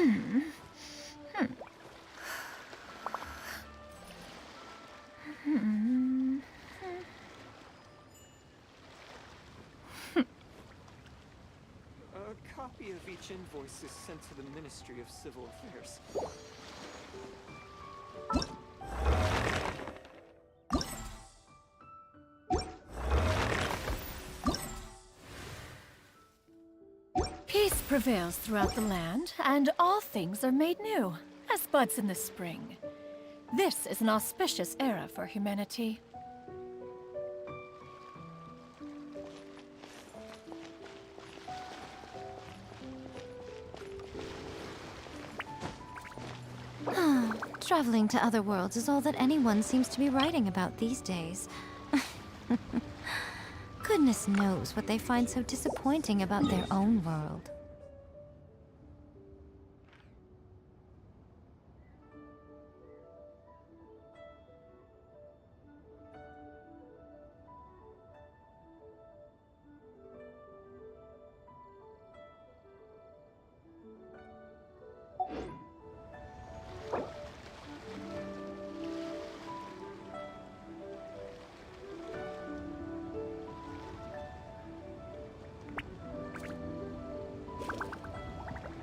A copy of each invoice is sent to the Ministry of Civil Affairs. Peace prevails throughout the land, and all things are made new, as buds in the spring. This is an auspicious era for humanity. Traveling to other worlds is all that anyone seems to be writing about these days. Goodness knows what they find so disappointing about their own world.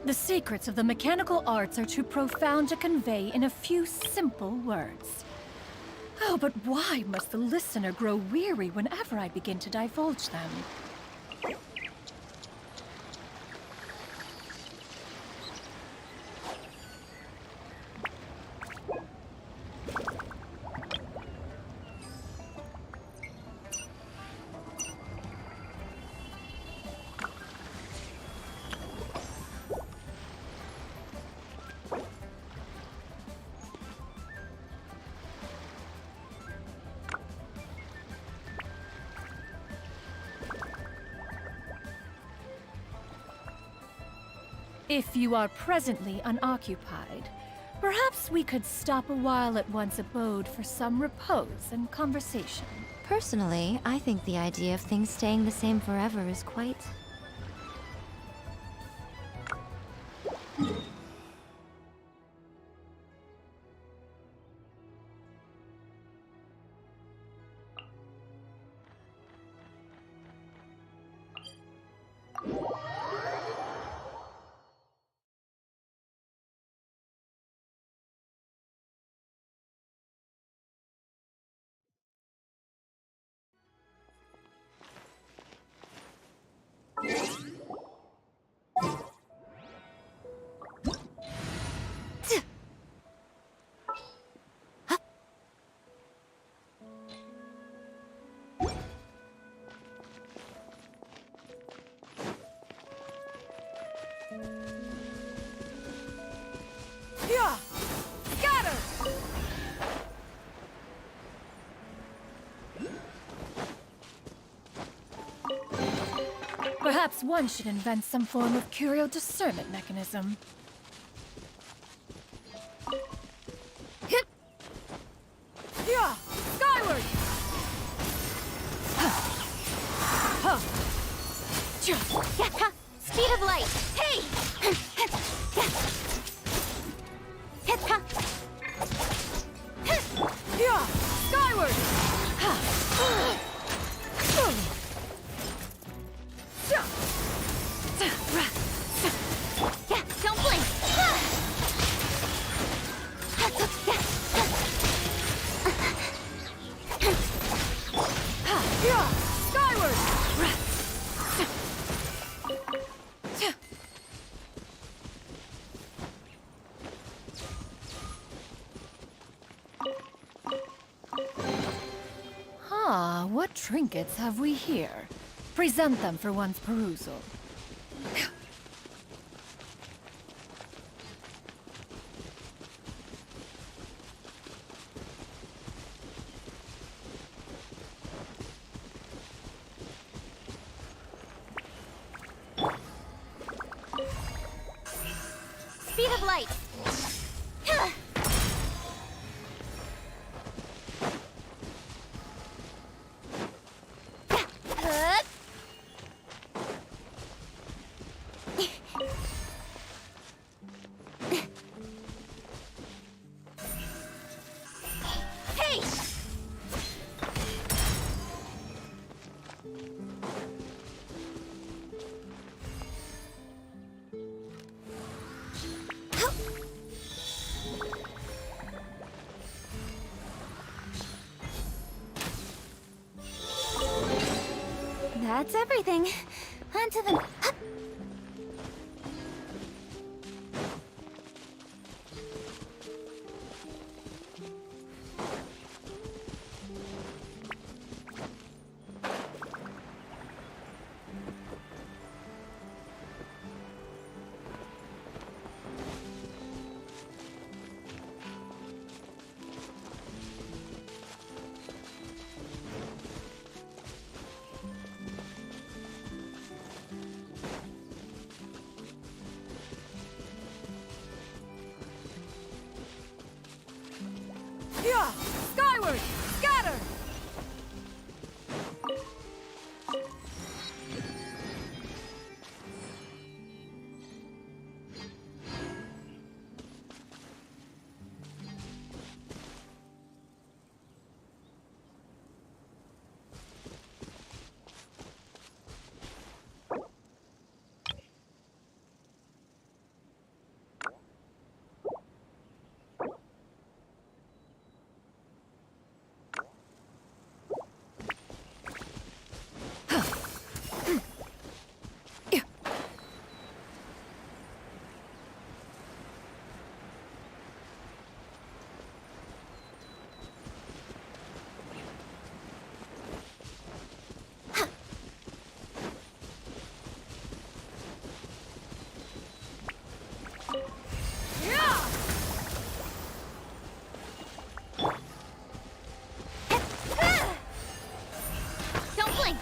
The secrets of the mechanical arts are too profound to convey in a few simple words. Oh, but why must the listener grow weary whenever I begin to divulge them? If you are presently unoccupied, perhaps we could stop a while at one's abode for some repose and conversation. Personally, I think the idea of things staying the same forever is quite... Yeah! Scatter! Perhaps one should invent some form of curio discernment mechanism. Hit! Yeah! Skyward! Speed of light! Hey! Yeah! Skyward! Yeah, don't blink! Yeah! Skyward! Ah, what trinkets have we here? Present them for one's perusal. Speed of light! That's everything. On to the... Yeah! Skyward! Scatter! Don't blink!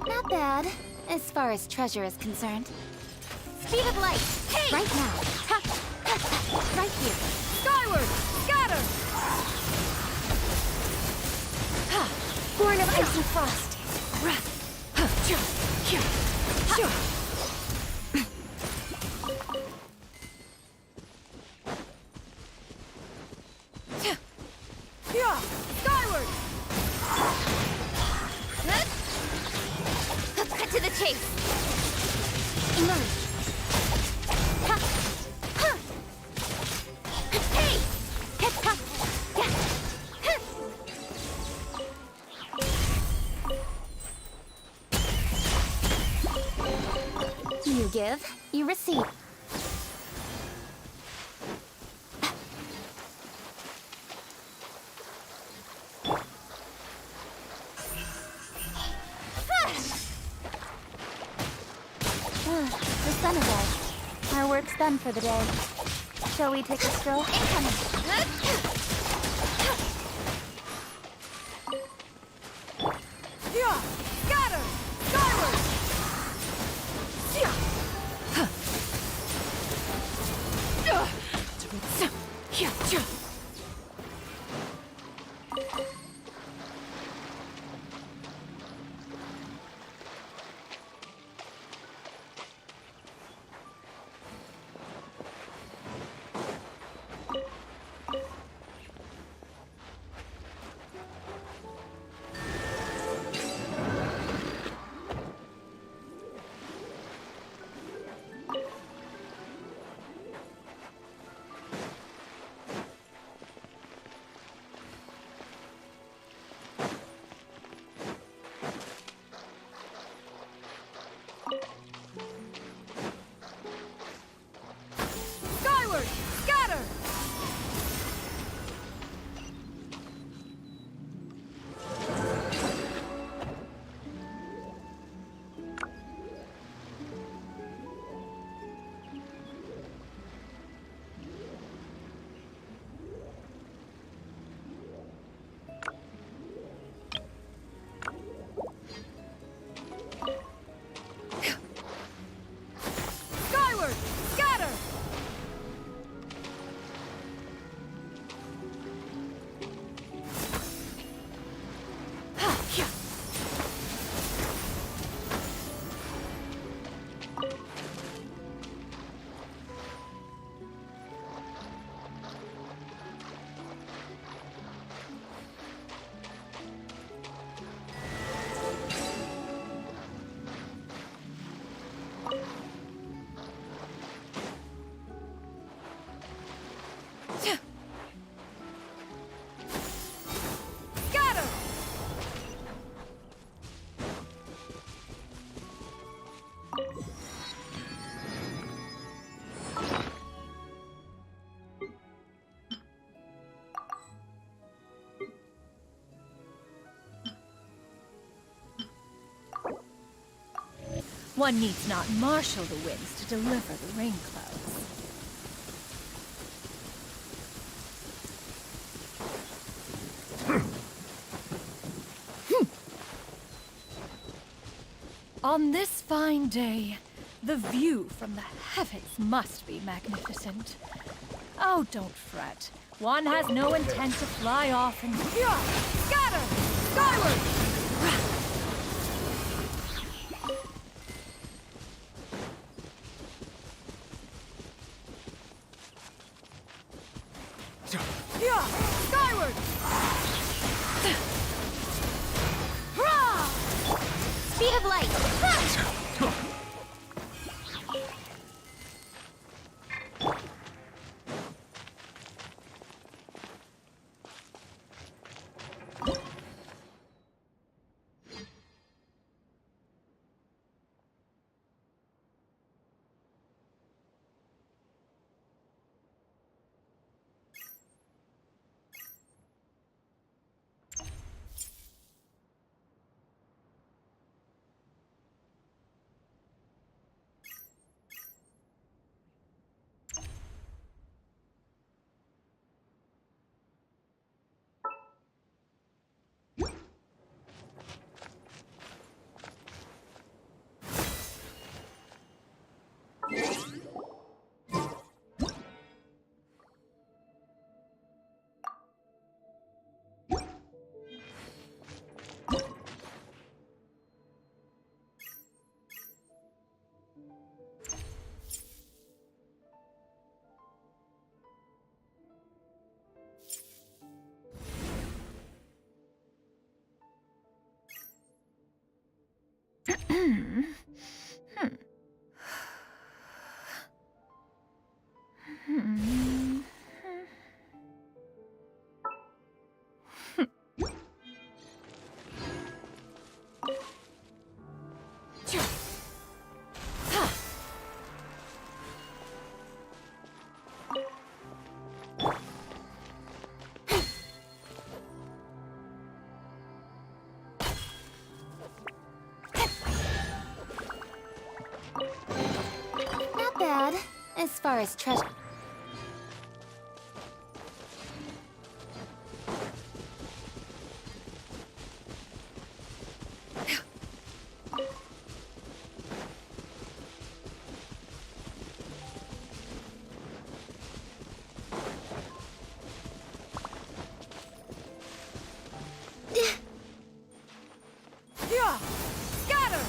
Not bad, as far as treasure is concerned. Speed of light! Hey! Right now! Ha! Ha! Right here! Skyward! Scatter! Born of ice and frost! Yeah! Skyward! Cut to the chase! Emerge! Ha! Ha! Hey! Ha! Ha! Yeah! Ha! You give, you receive. The sun is out. Our work's done for the day. Shall we take a stroll? Incoming! Yeah! Scatter! Skyward! Yeah! One needs not marshal the winds to deliver the rain clouds. On this fine day, the view from the heavens must be magnificent. Oh, don't fret. One has no intent to fly off and scatter skyward! Skyward! Speed of light! Not bad, as far as treasure. Scatter!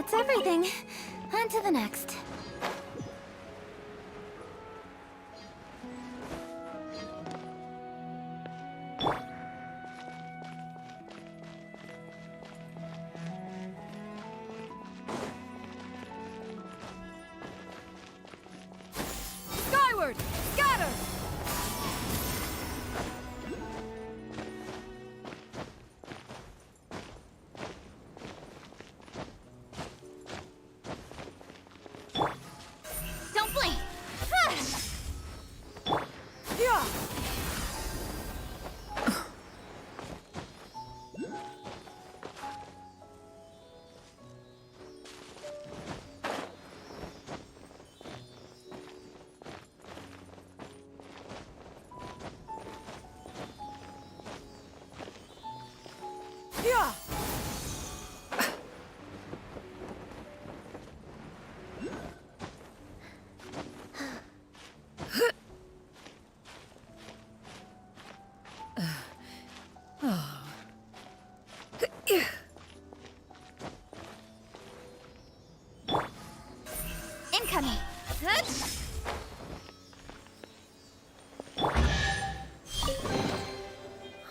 That's everything. On to the next. Skyward! Scatter! Don't blink! Yeah! Yeah! Incoming!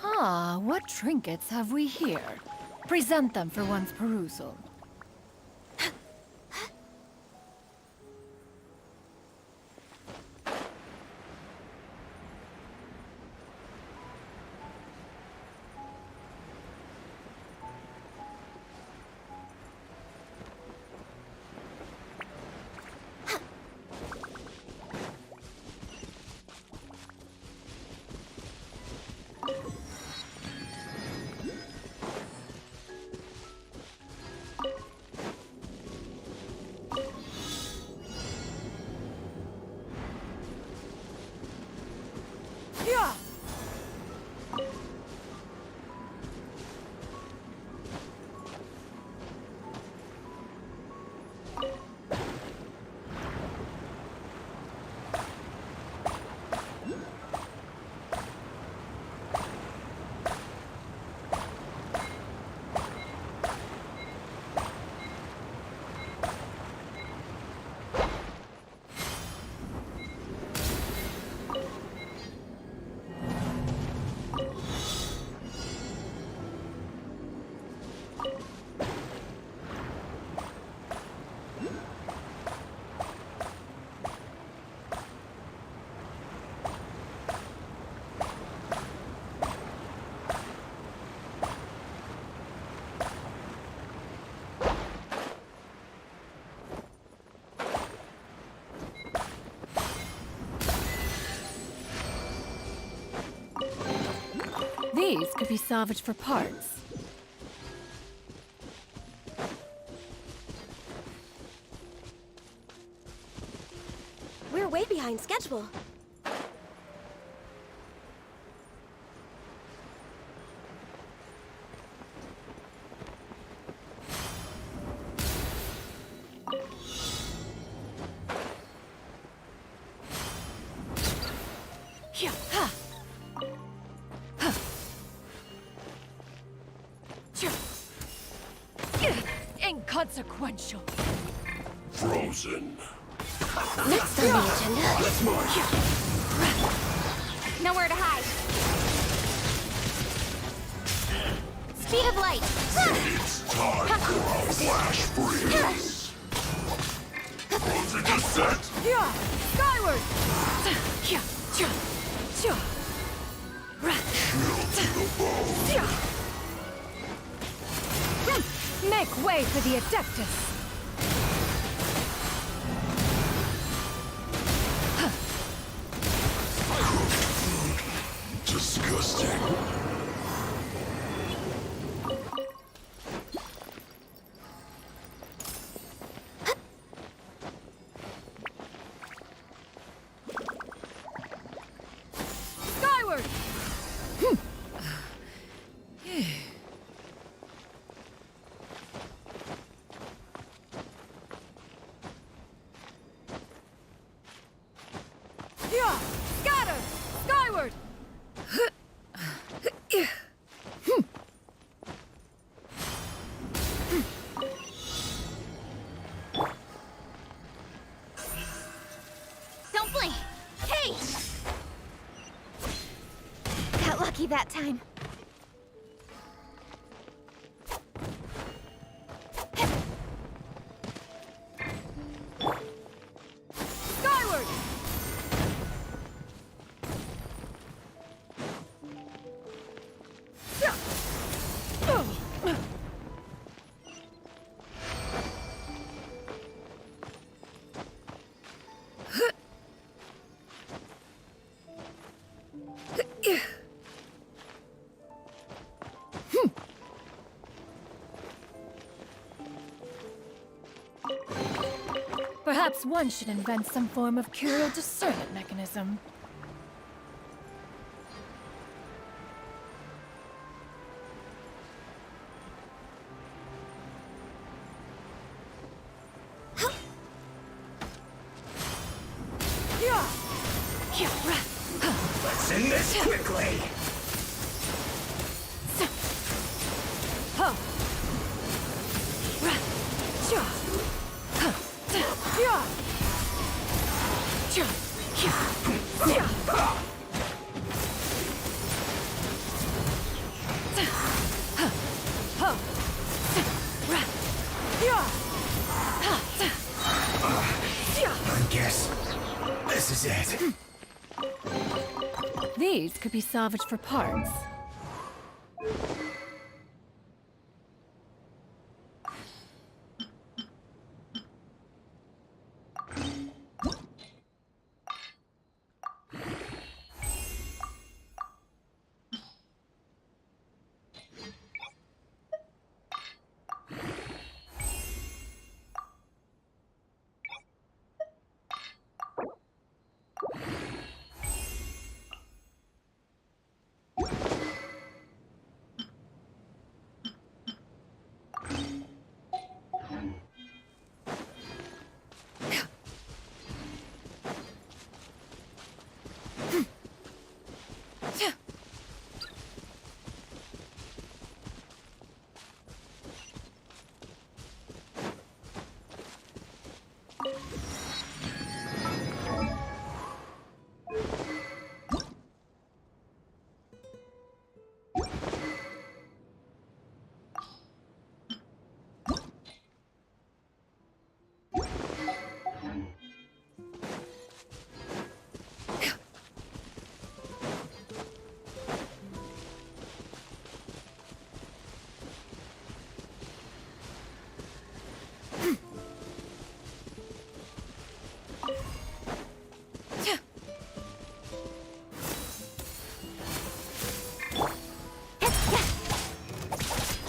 Ah, what trinkets have we here? Present them for one's perusal. Yeah! These could be salvaged for parts. We're way behind schedule. Yeah, ha! Inconsequential. Frozen. Next on the agenda. That's mine. Nowhere to hide. Speed of light. It's time for a flash freeze. Frozen descent. Yeah! Skyward! Yeah! Chill to the bone. Yeah! Make way for the Adeptus! Disgusting. Skyward! that time. Skyward! Perhaps one should invent some form of curial discernment mechanism. Let's end this quickly! I guess this is it. These could be salvaged for parts.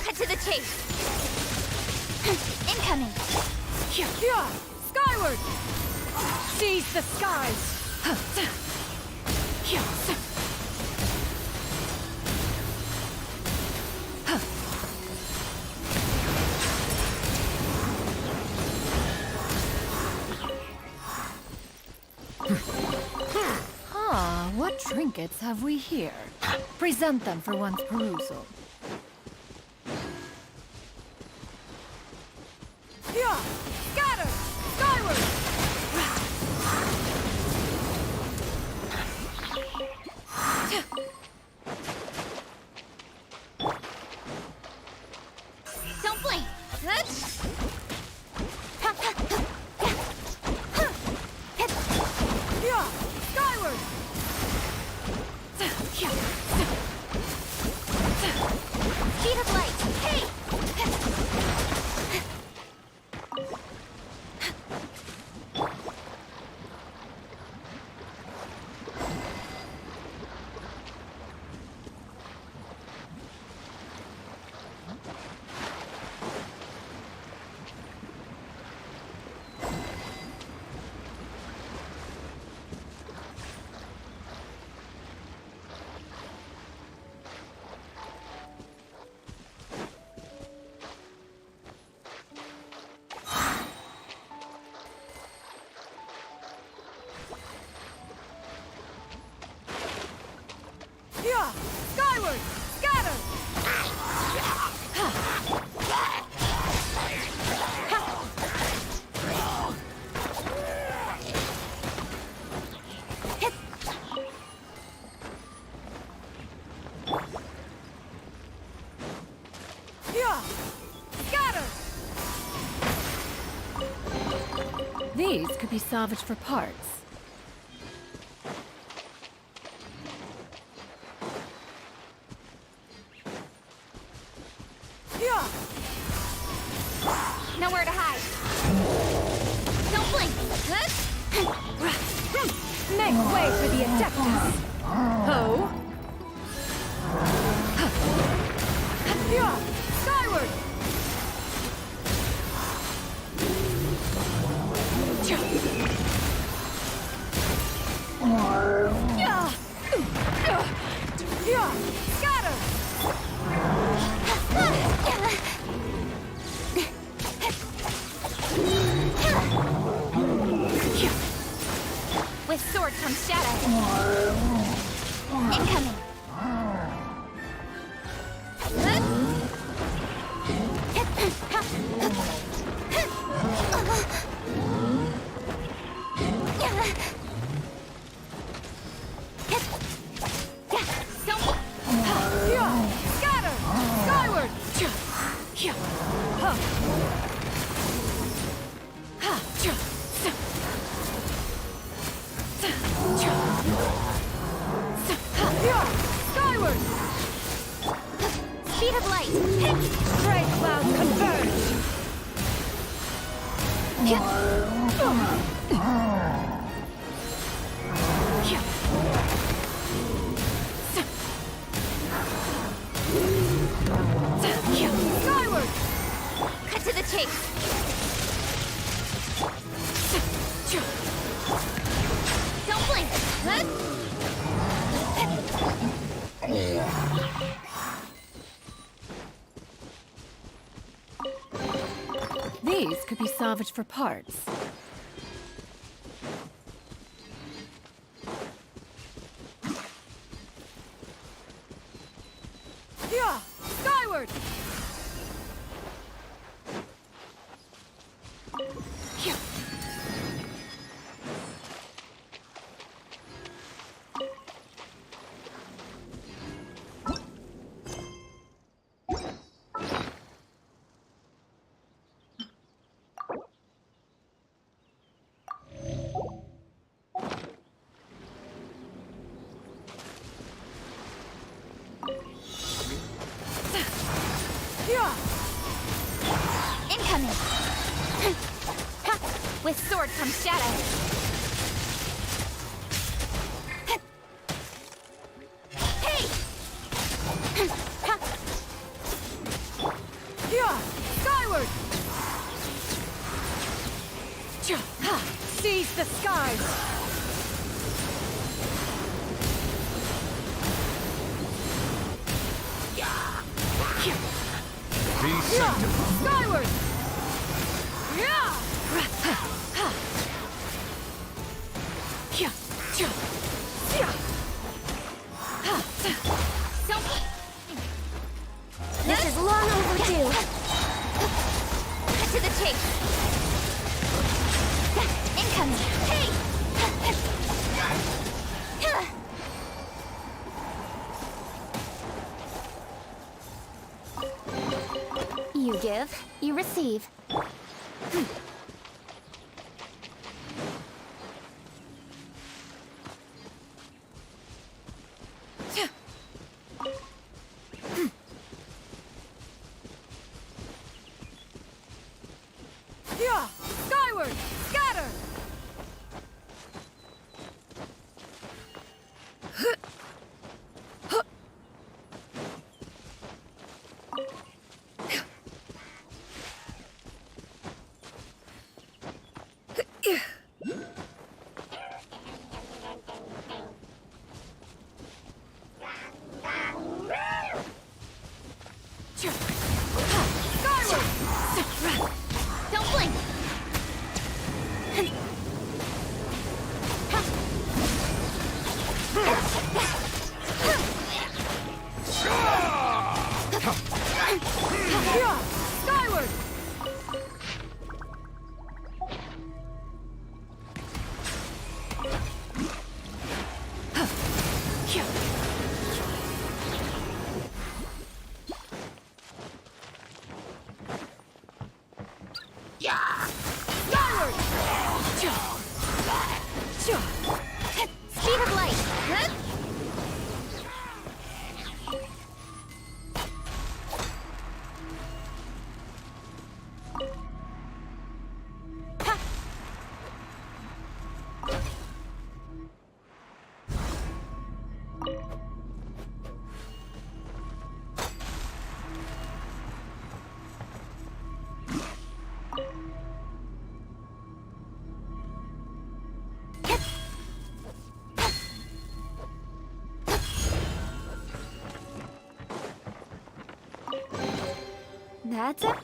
Cut to the chase. Incoming. Skyward! Seize the skies! Ah, what trinkets have we here? Present them for one's perusal. Scatter! Skyward! Don't blink. Skyward! Speed of light. Hey! These could be salvaged for parts. Nowhere to hide. Don't blink. Make way for the Adeptus! Ho! Skyward! Scatter! With sword comes shadow. Incoming. Scatter! Skyward! Skyward! Speed of light. Great clouds converge! Skyward! Cut to the chase. Don't blink. These could be salvaged for parts. Skyward! Incoming. With sword comes shadow. Hey! Skyward! Seize the skies! Be sanctified. Skyward! This is long overdue. Cut to the chase. Incoming. Hey! You give, you receive. Skyward! Scatter! Skyward! Don't blink. Skyward! Skyward! Skyward! Speed of light! That's it.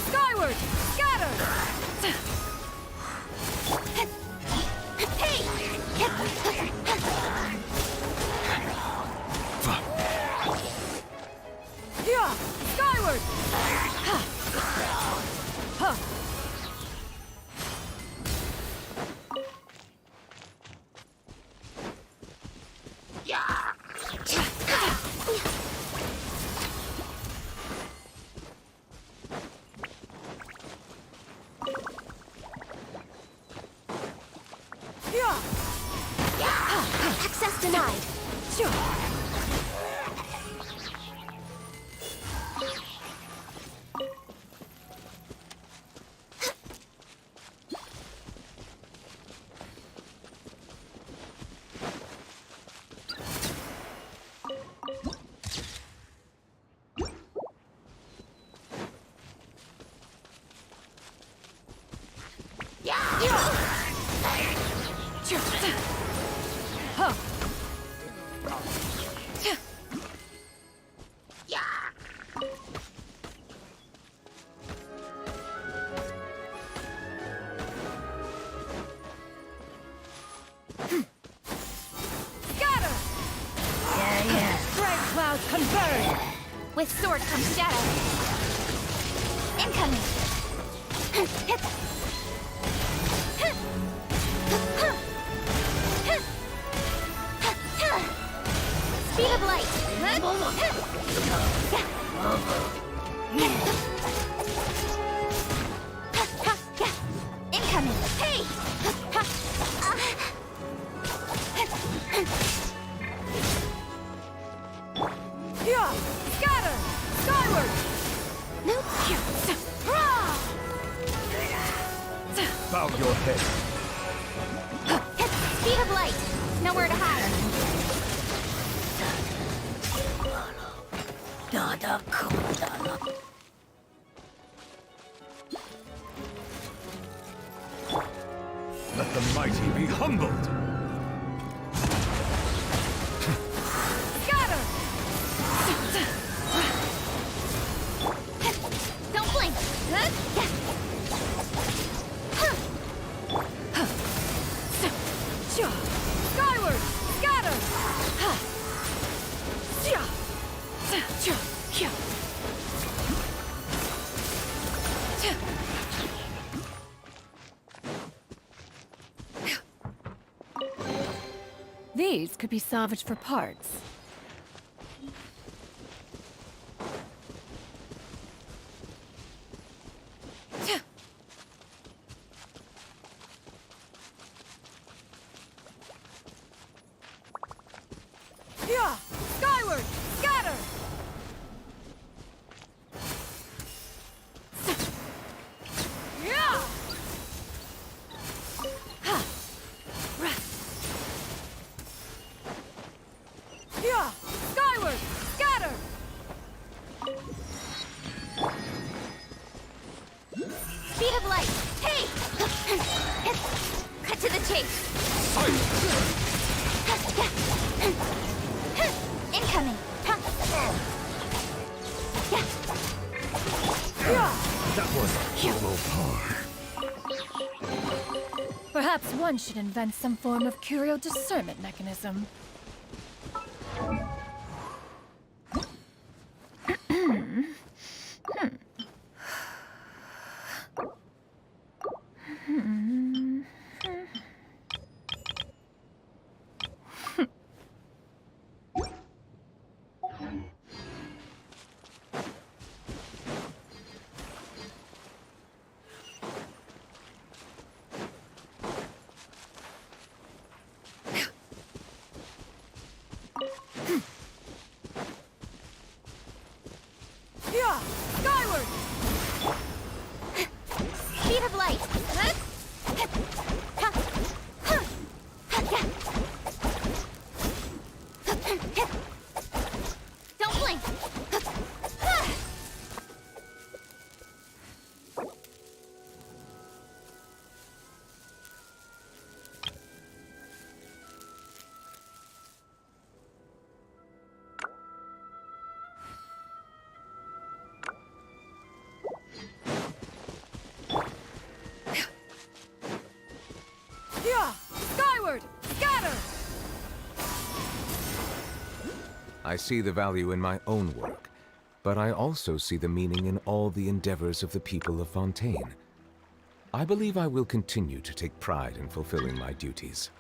Skyward! Scatter! Hey! Yeah! Skyward! Ha! Ha! Access denied. Scatter! Gray clouds converge! With sword comes shadow. Incoming. Speed of light. Incoming. Hey! Yeah! Scatter! Skyward! Nope. Bow your head. Speed of light. Nowhere to hide. Let the mighty be humbled. Scatter! Don't blink. Skyward! Scatter! These could be salvaged for parts. Yeah! Skyward! Scatter! Yeah! Ha! Yeah! Skyward! Scatter! Speed of light. Hey! Cut to the chase. Incoming. That was a low par. Perhaps one should invent some form of curio discernment mechanism. I see the value in my own work, but I also see the meaning in all the endeavors of the people of Fontaine. I believe I will continue to take pride in fulfilling my duties.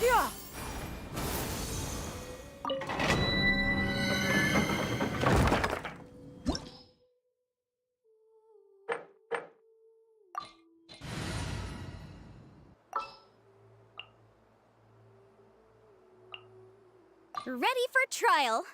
Yeah. Ready for trial.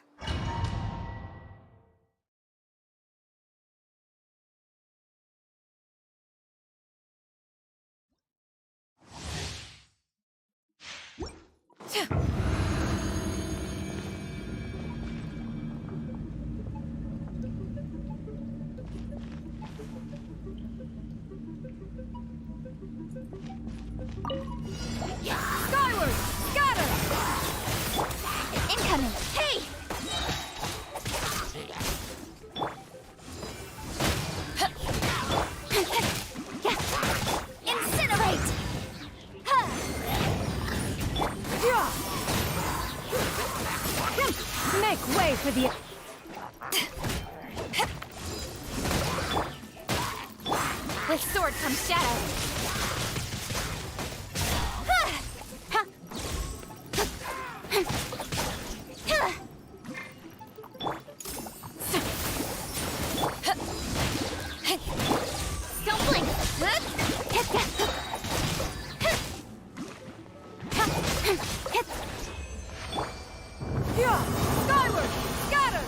Skyward! Scatter! Incoming! Hey! Incinerate! Yeah. Make way for the... With sword comes shadow. Don't blink. Yeah. Skyward! Scatter!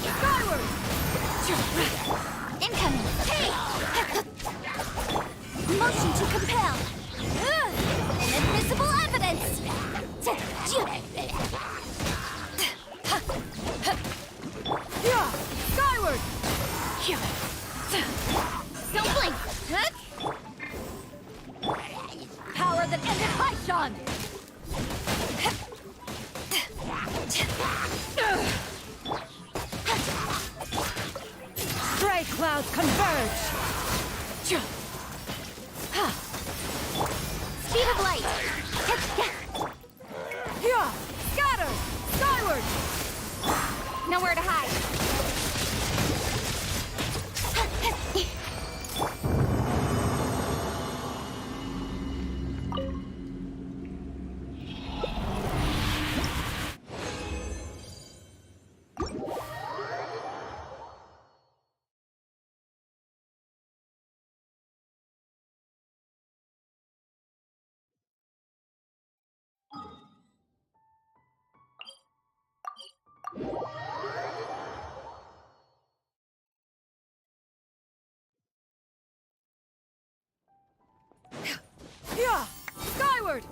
Skyward! Incoming! Hey! Motion to compel! Inadmissible evidence! Yeah. Skyward! Don't blink! Power that ended Haishan! Stray clouds converge! Speed of light! Yeah. Scatter! Skyward! Nowhere to hide! Yeah. Skyward!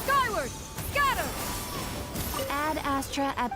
Skyward! Scatter! Ad Astra ab...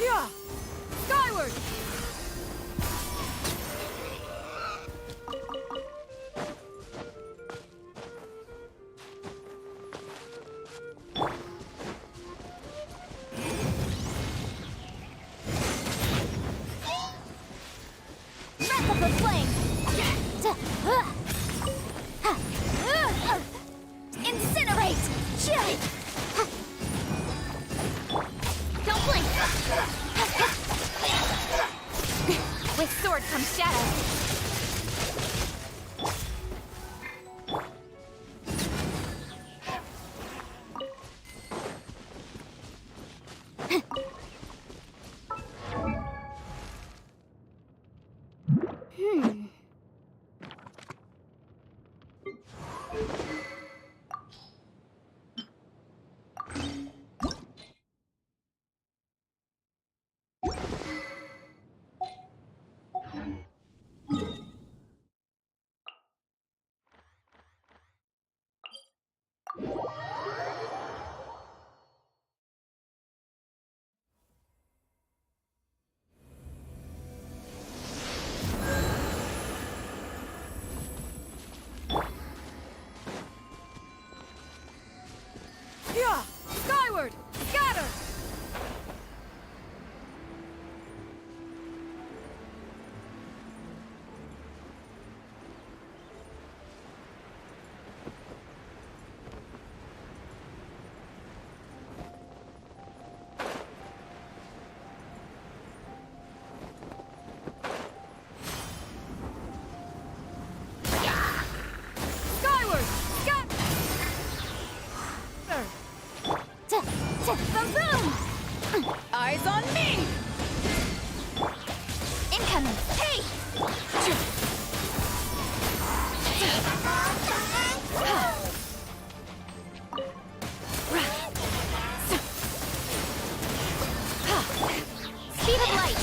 Yeah! Skyward! Breath of the flame! Incinerate! Don't blink! With sword comes shadow. Yeah! Skyward! Scatter! Skyward! Scatter! The boom! Eyes on me! Incoming! Hey! Speed of light!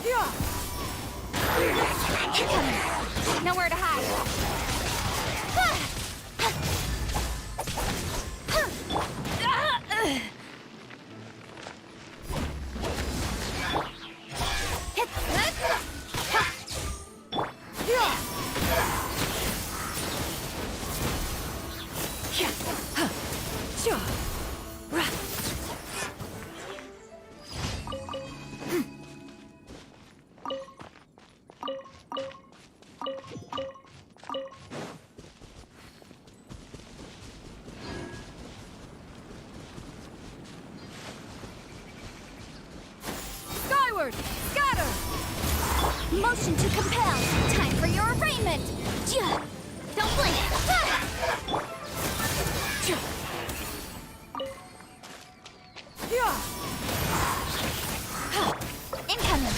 Yeah! Incoming! Nowhere to hide. Skyward! Scatter! Motion to compel! Time for your arraignment! Don't blink! Yeah! Incoming!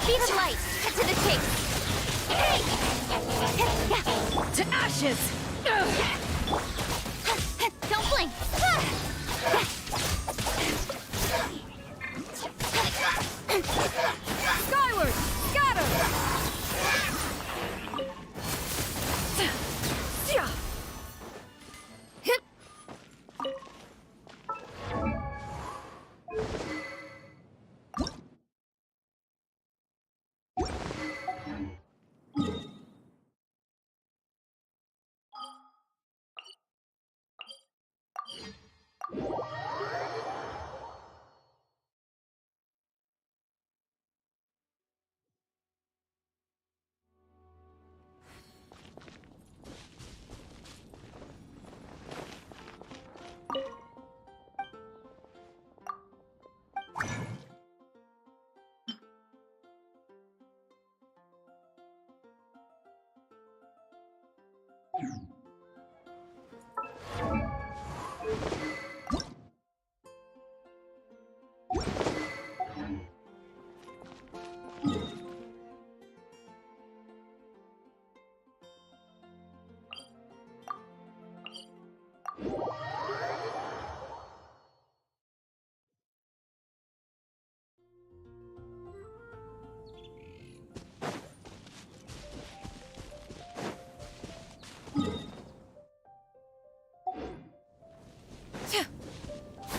Speed of light! Cut to the chase! To ashes! Don't blink! Skyward! Scatter!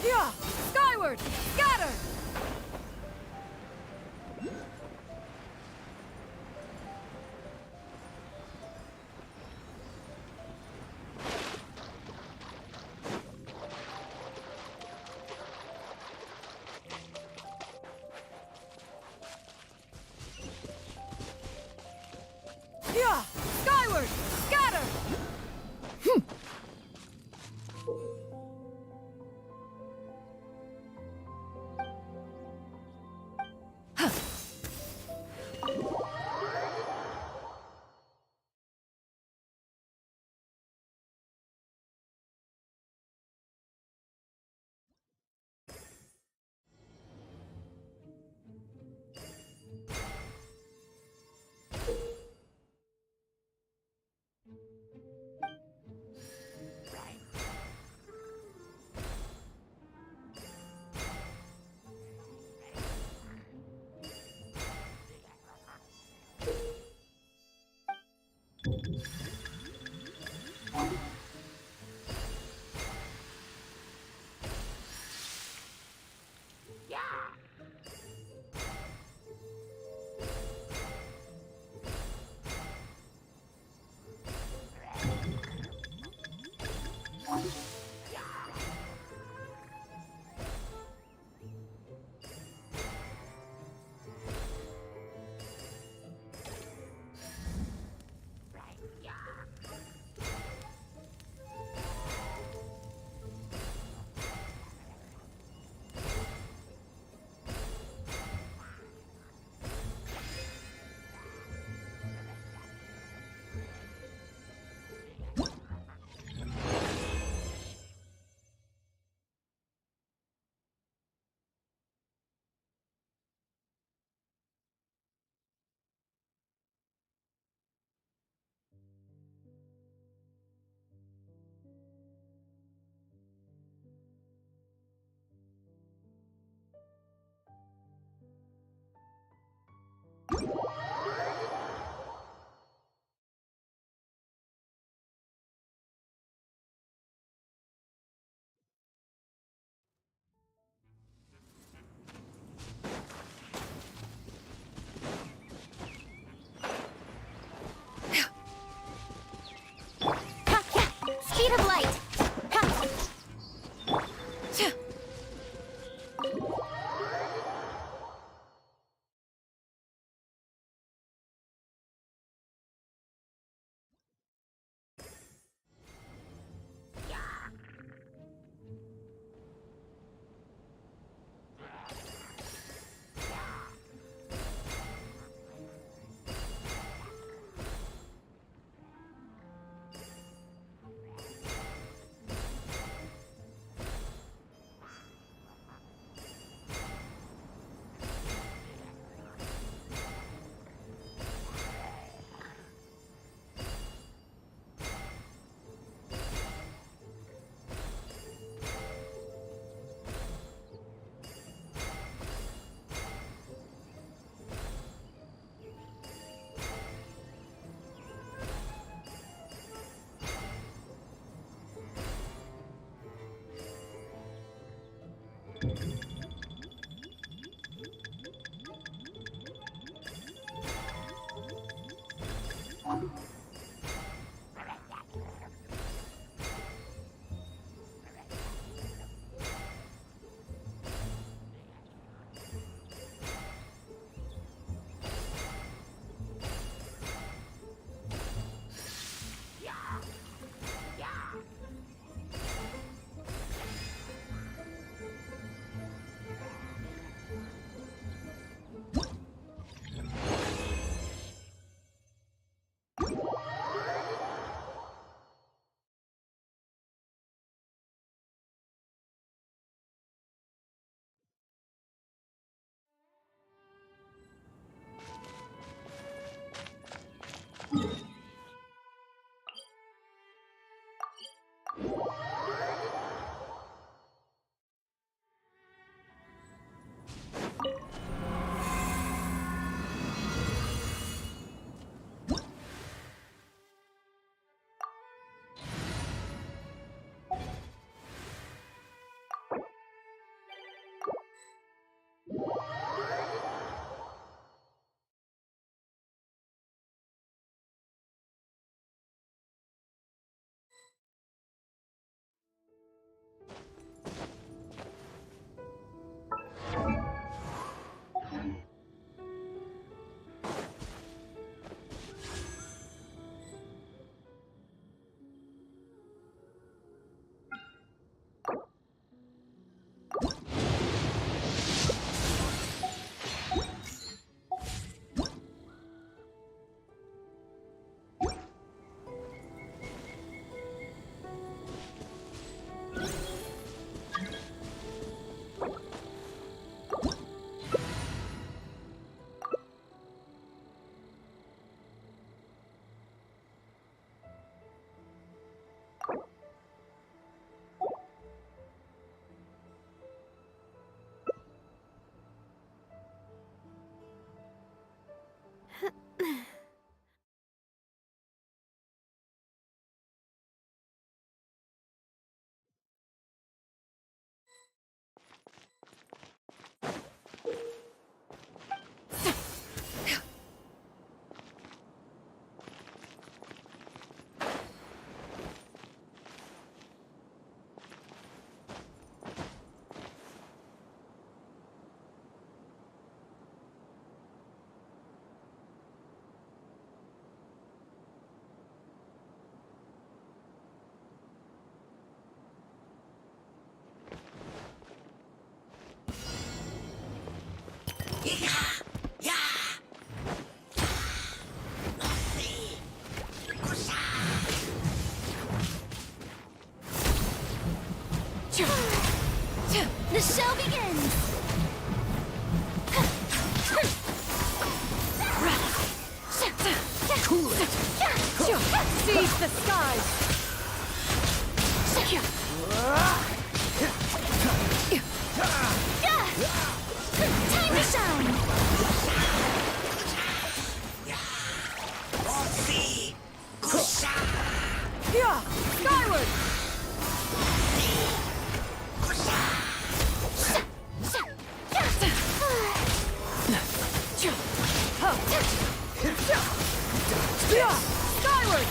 Yeah! Skyward! Scatter! Yeah! Skyward! Scatter! Speed of light! Ha! the skies! Time to shine! Yeah! Skyward! Yeah! Skyward!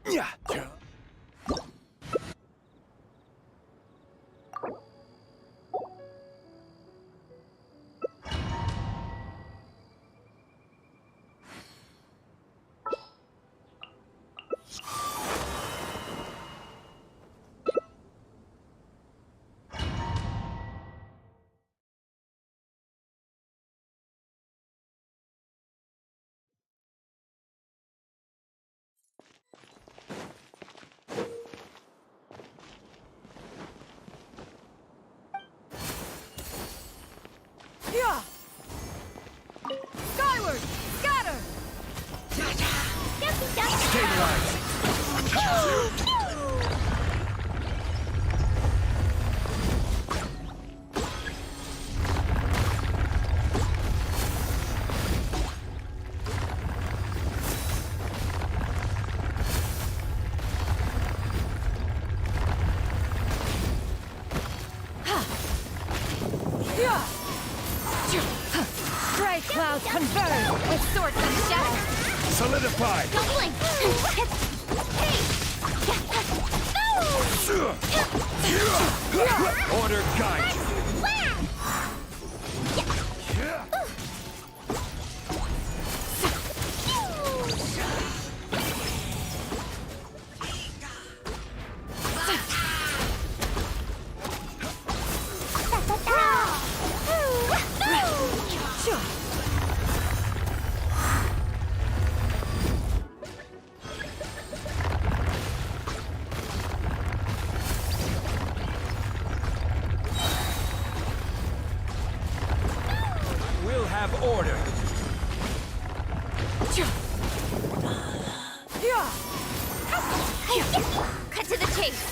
Yeah. Yeah! Skyward! Scatter! Stabilize. Yeah! Stray clouds converge with swords and shadows! Solidify. Doubling! Order guide. We'll have order. Yeah! Cut to the chase!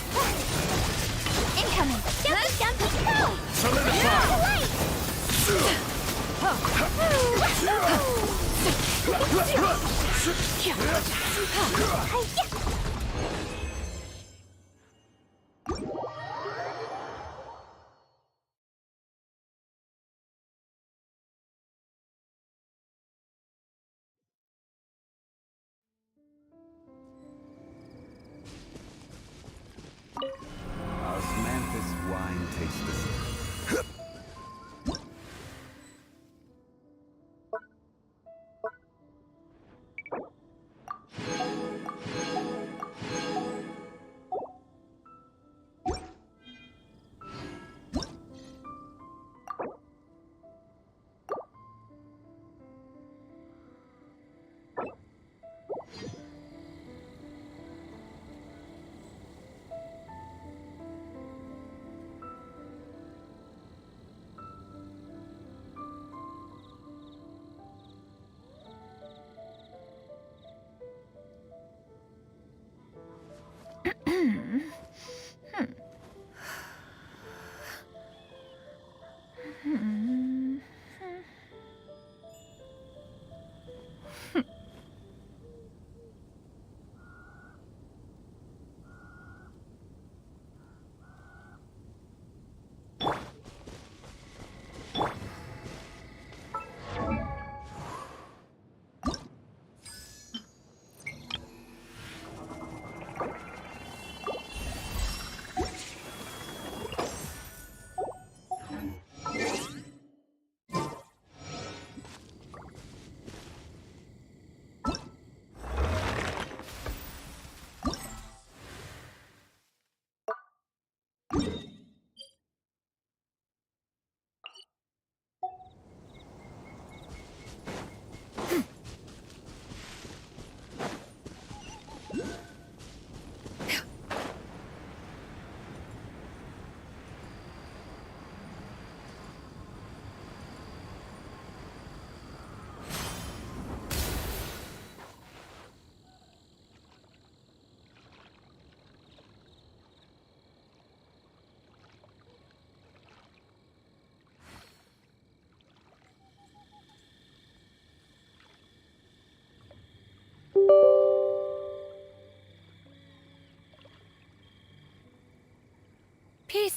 Incoming! Go! Solidify.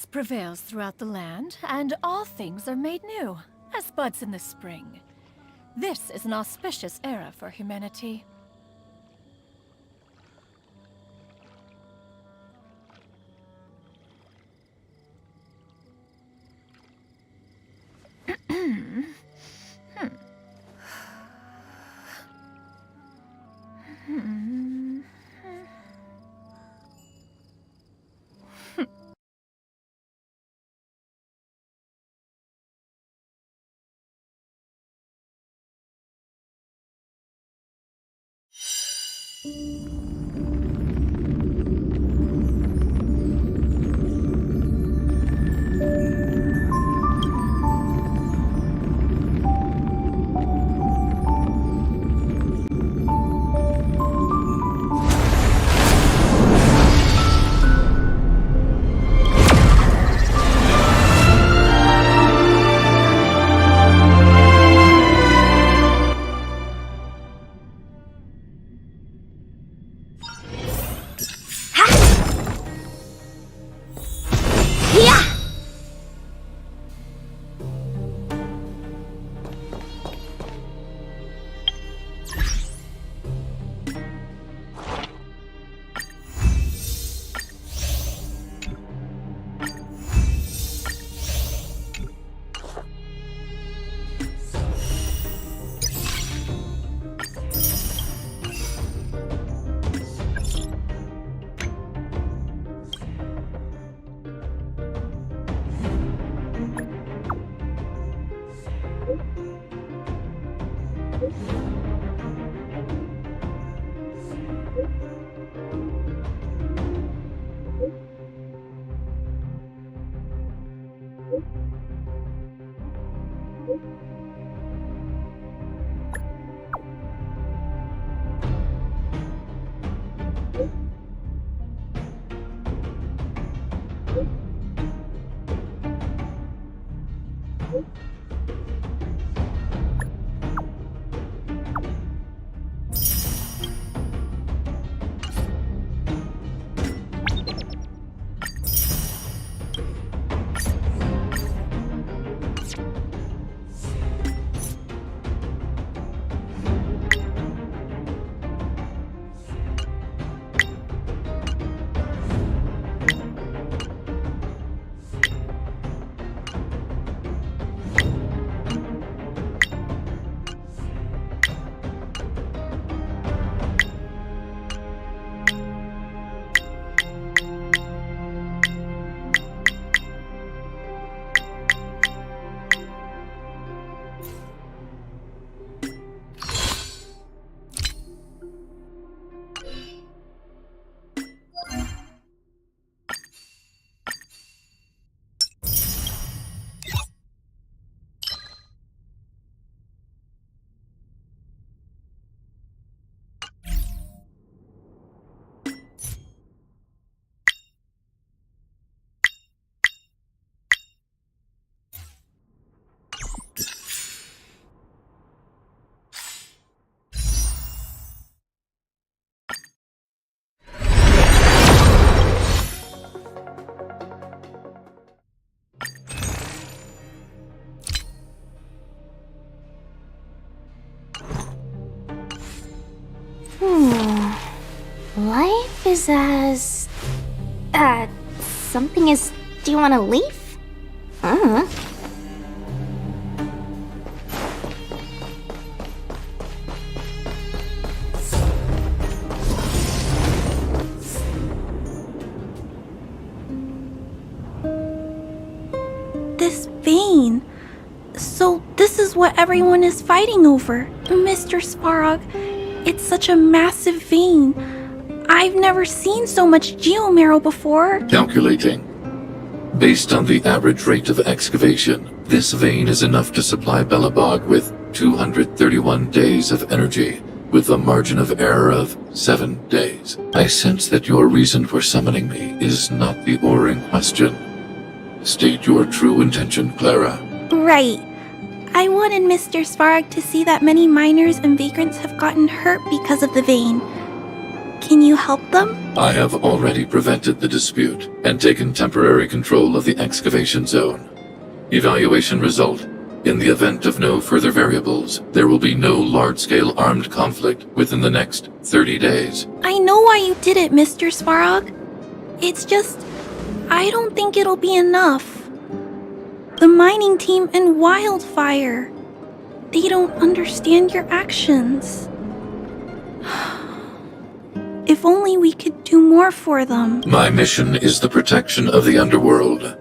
Peace prevails throughout the land, and all things are made new, as buds in the spring. This is an auspicious era for humanity. Life is as... something is... Do you want to leave? This vein. So this is what everyone is fighting over, Mr. Svarog. It's such a massive vein. I've never seen so much geomarrow before. Calculating. Based on the average rate of excavation, this vein is enough to supply Belobog with 231 days of energy, with a margin of error of 7 days. I sense that your reason for summoning me is not the ore in question. State your true intention, Clara. Right. I wanted Mr. Svarog to see that many miners and vagrants have gotten hurt because of the vein. Can you help them? I have already prevented the dispute and taken temporary control of the excavation zone. Evaluation result. In the event of no further variables, there will be no large-scale armed conflict within the next 30 days. I know why you did it, Mr. Svarog. It's just, I don't think it'll be enough. The mining team and Wildfire, they don't understand your actions. If only we could do more for them. My mission is the protection of the underworld.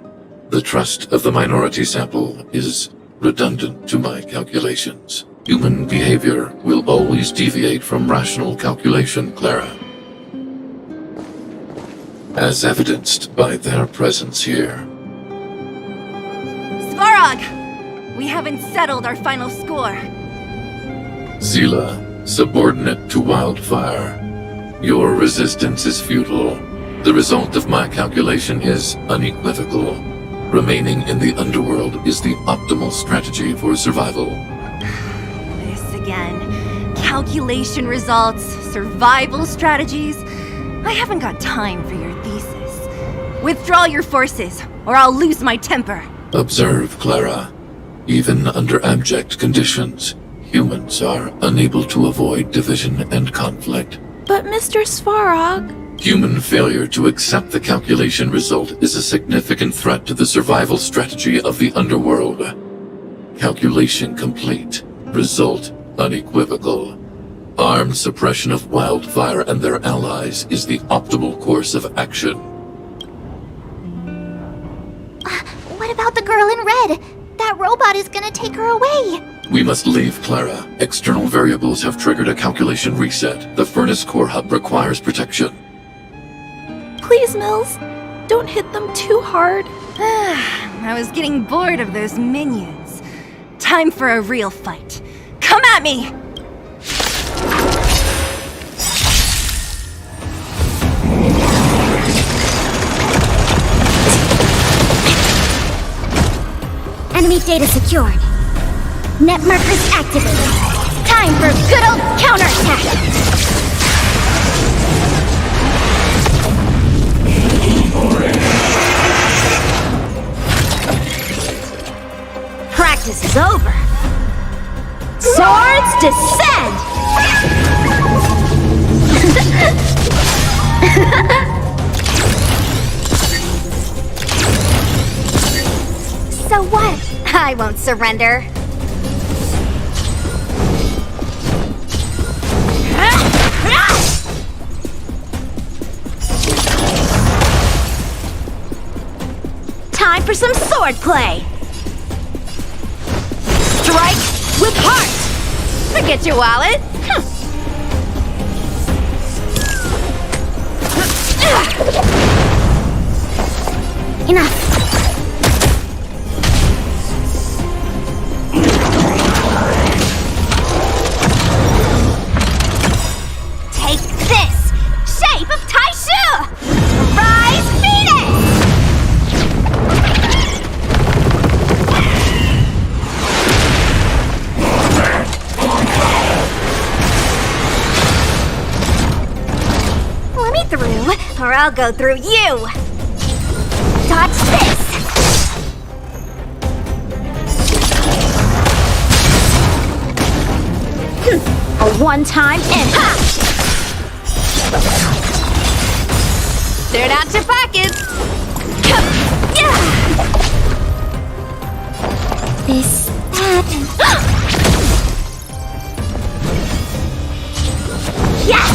The trust of the minority sample is redundant to my calculations. Human behavior will always deviate from rational calculation, Clara. As evidenced by their presence here. Svarog! We haven't settled our final score. Zila, subordinate to Wildfire. Your resistance is futile. The result of my calculation is unequivocal. Remaining in the underworld is the optimal strategy for survival. This again. Calculation results, survival strategies. I haven't got time for your thesis. Withdraw your forces, or I'll lose my temper. Observe, Clara. Even under abject conditions, humans are unable to avoid division and conflict. But Mr. Svarog... Human failure to accept the calculation result is a significant threat to the survival strategy of the underworld. Calculation complete. Result unequivocal. Armed suppression of Wildfire and their allies is the optimal course of action. What about the girl in red? That robot is gonna take her away. We must leave, Clara. External variables have triggered a calculation reset. The furnace core hub requires protection. Please, Mills, don't hit them too hard. I was getting bored of those minions. Time for a real fight. Come at me! Enemy data secured. Net markers activated. Time for good old counterattack! Practice is over. Swords descend! So what? I won't surrender. Time for some sword play! Strike with heart! Forget your wallet! Enough! Take this! Shape of Taishu! Rise Phoenix! Let me through, or I'll go through you! Dodge this! A one-time impact! Cleared out your pockets! This, that, yeah!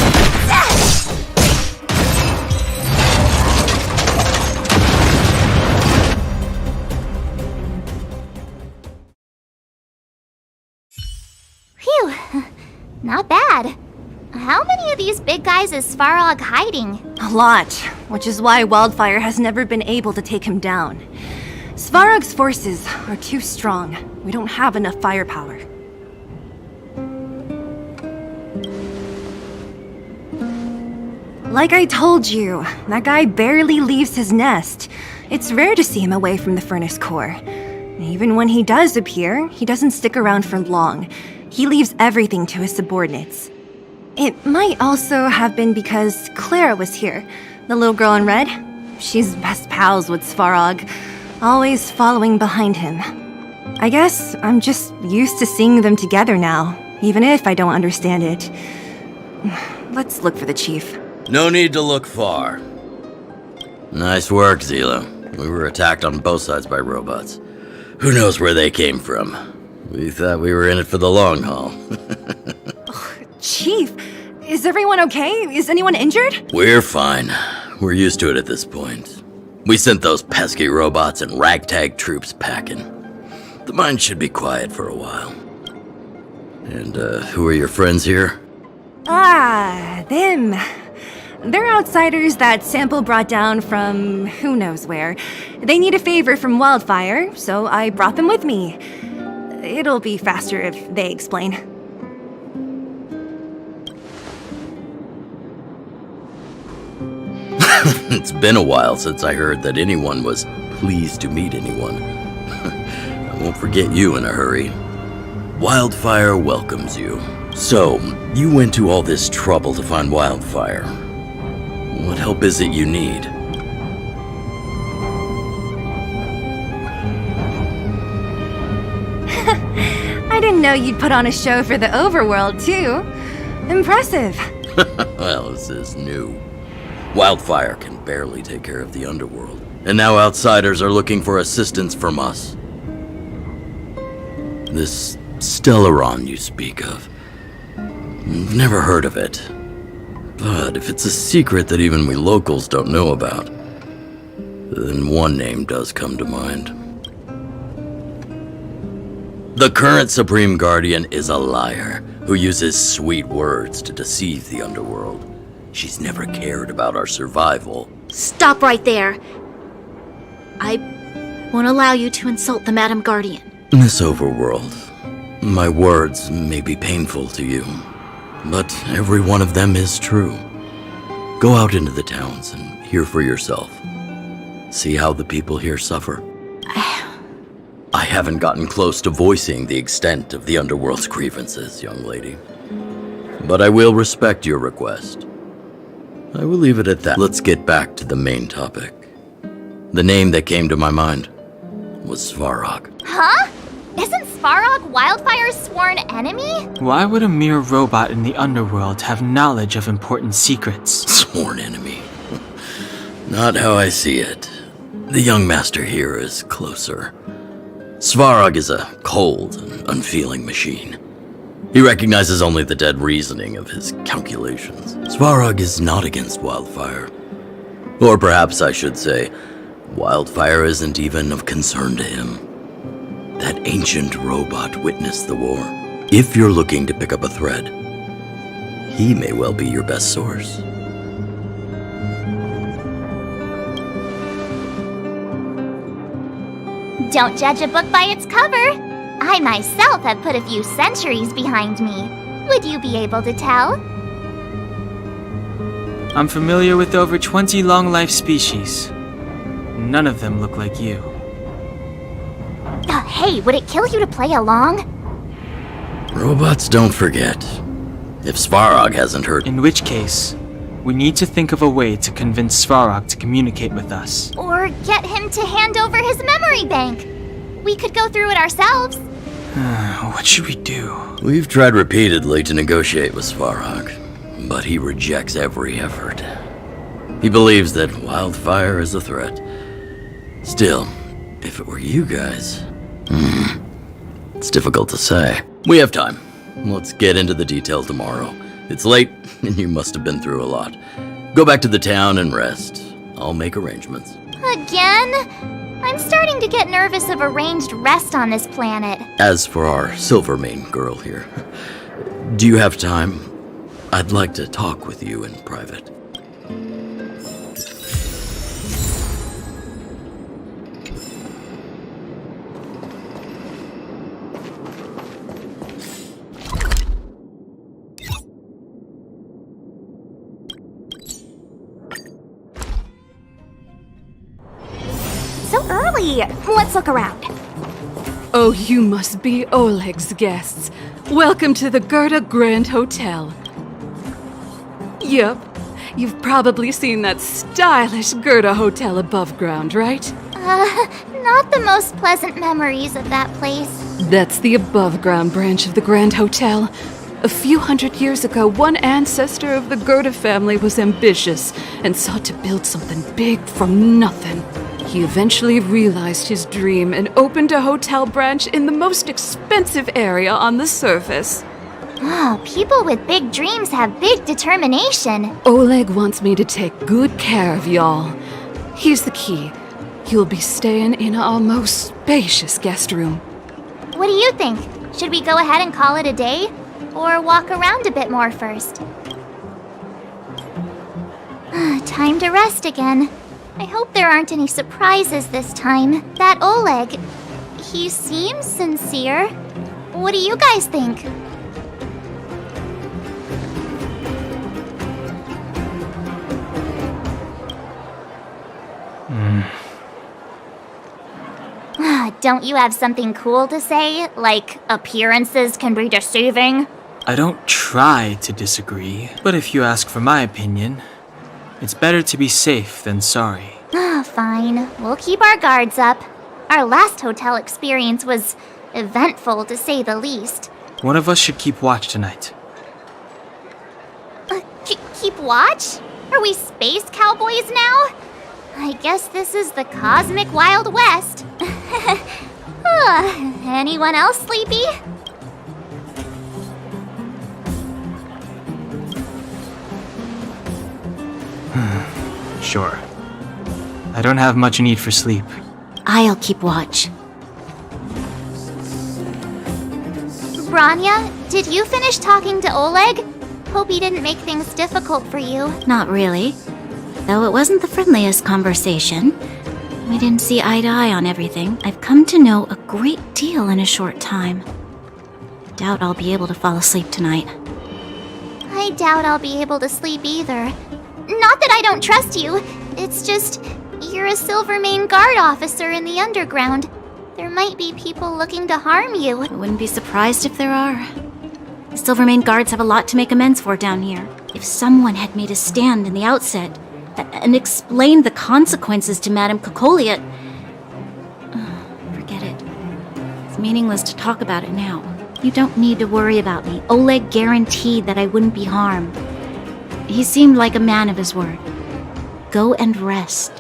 Phew, not bad. How many of these big guys is Svarog hiding? A lot, which is why Wildfire has never been able to take him down. Svarog's forces are too strong. We don't have enough firepower. Like I told you, that guy barely leaves his nest. It's rare to see him away from the furnace core. Even when he does appear, he doesn't stick around for long. He leaves everything to his subordinates. It might also have been because Clara was here, the little girl in red. She's best pals with Svarog, always following behind him. I guess I'm just used to seeing them together now, even if I don't understand it. Let's look for the chief. No need to look far. Nice work, Zila. We were attacked on both sides by robots. Who knows where they came from? We thought we were in it for the long haul. Chief, is everyone okay? Is anyone injured? We're fine. We're used to it at this point. We sent those pesky robots and ragtag troops packing. The mine should be quiet for a while. And, who are your friends here? Ah, them. They're outsiders that Sample brought down from who knows where. They need a favor from Wildfire, so I brought them with me. It'll be faster if they explain. It's been a while since I heard that anyone was pleased to meet anyone. I won't forget you in a hurry. Wildfire welcomes you. So, you went to all this trouble to find Wildfire. What help is it you need? I didn't know you'd put on a show for the overworld, too. Impressive. Well, this is new. Wildfire can barely take care of the underworld, and now outsiders are looking for assistance from us. This Stellaron you speak of. Never heard of it. But if it's a secret that even we locals don't know about, then one name does come to mind. The current Supreme Guardian is a liar who uses sweet words to deceive the underworld. She's never cared about our survival. Stop right there. I won't allow you to insult the Madam Guardian. In this overworld, my words may be painful to you, but every one of them is true. Go out into the towns and hear for yourself. See how the people here suffer. I haven't gotten close to voicing the extent of the underworld's grievances, young lady. But I will respect your request. I will leave it at that. Let's get back to the main topic. The name that came to my mind was Svarog. Huh? Isn't Svarog Wildfire's sworn enemy? Why would a mere robot in the underworld have knowledge of important secrets? Sworn enemy. Not how I see it. The young master here is closer. Svarog is a cold and unfeeling machine. He recognizes only the dead reasoning of his calculations. Svarog is not against Wildfire. Or perhaps I should say, Wildfire isn't even of concern to him. That ancient robot witnessed the war. If you're looking to pick up a thread, he may well be your best source. Don't judge a book by its cover. I myself have put a few centuries behind me. Would you be able to tell? I'm familiar with over 20 long-life species. None of them look like you. Hey, would it kill you to play along? Robots don't forget. If Svarog hasn't heard... In which case, we need to think of a way to convince Svarog to communicate with us. Or get him to hand over his memory bank. We could go through it ourselves. What should we do? We've tried repeatedly to negotiate with Svarog, but he rejects every effort. He believes that Wildfire is a threat. Still, if it were you guys... it's difficult to say. We have time. Let's get into the details tomorrow. It's late, and you must have been through a lot. Go back to the town and rest. I'll make arrangements. Again? I'm starting to get nervous of arranged rest on this planet. As for our Silvermane girl here, do you have time? I'd like to talk with you in private. So early. Let's look around. Oh, you must be Oleg's guests. Welcome to the Gerda Grand Hotel. Yep. You've probably seen that stylish Gerda hotel above ground, right? Not the most pleasant memories of that place. That's the above ground branch of the Grand Hotel. A few hundred years ago, one ancestor of the Gerda family was ambitious and sought to build something big from nothing. He eventually realized his dream and opened a hotel branch in the most expensive area on the surface. Oh, people with big dreams have big determination. Oleg wants me to take good care of y'all. Here's the key. You'll be staying in our most spacious guest room. What do you think? Should we go ahead and call it a day? Or walk around a bit more first? Time to rest again. I hope there aren't any surprises this time. That Oleg, he seems sincere. What do you guys think? Don't you have something cool to say? Like, appearances can be deceiving? I don't try to disagree, but if you ask for my opinion, it's better to be safe than sorry. Fine. We'll keep our guards up. Our last hotel experience was eventful, to say the least. One of us should keep watch tonight. Keep watch? Are we space cowboys now? I guess this is the cosmic Wild West. Anyone else sleepy? Sure. I don't have much need for sleep. I'll keep watch. Branya, did you finish talking to Oleg? Hope he didn't make things difficult for you. Not really. Though it wasn't the friendliest conversation. We didn't see eye to eye on everything. I've come to know a great deal in a short time. Doubt I'll be able to fall asleep tonight. I doubt I'll be able to sleep either. Not that I don't trust you. It's just, you're a Silvermane Guard officer in the underground. There might be people looking to harm you. I wouldn't be surprised if there are. The Silvermane Guards have a lot to make amends for down here. If someone had made a stand in the outset and explained the consequences to Madame Cocolia... Forget it. It's meaningless to talk about it now. You don't need to worry about me. Oleg guaranteed that I wouldn't be harmed. He seemed like a man of his word. Go and rest.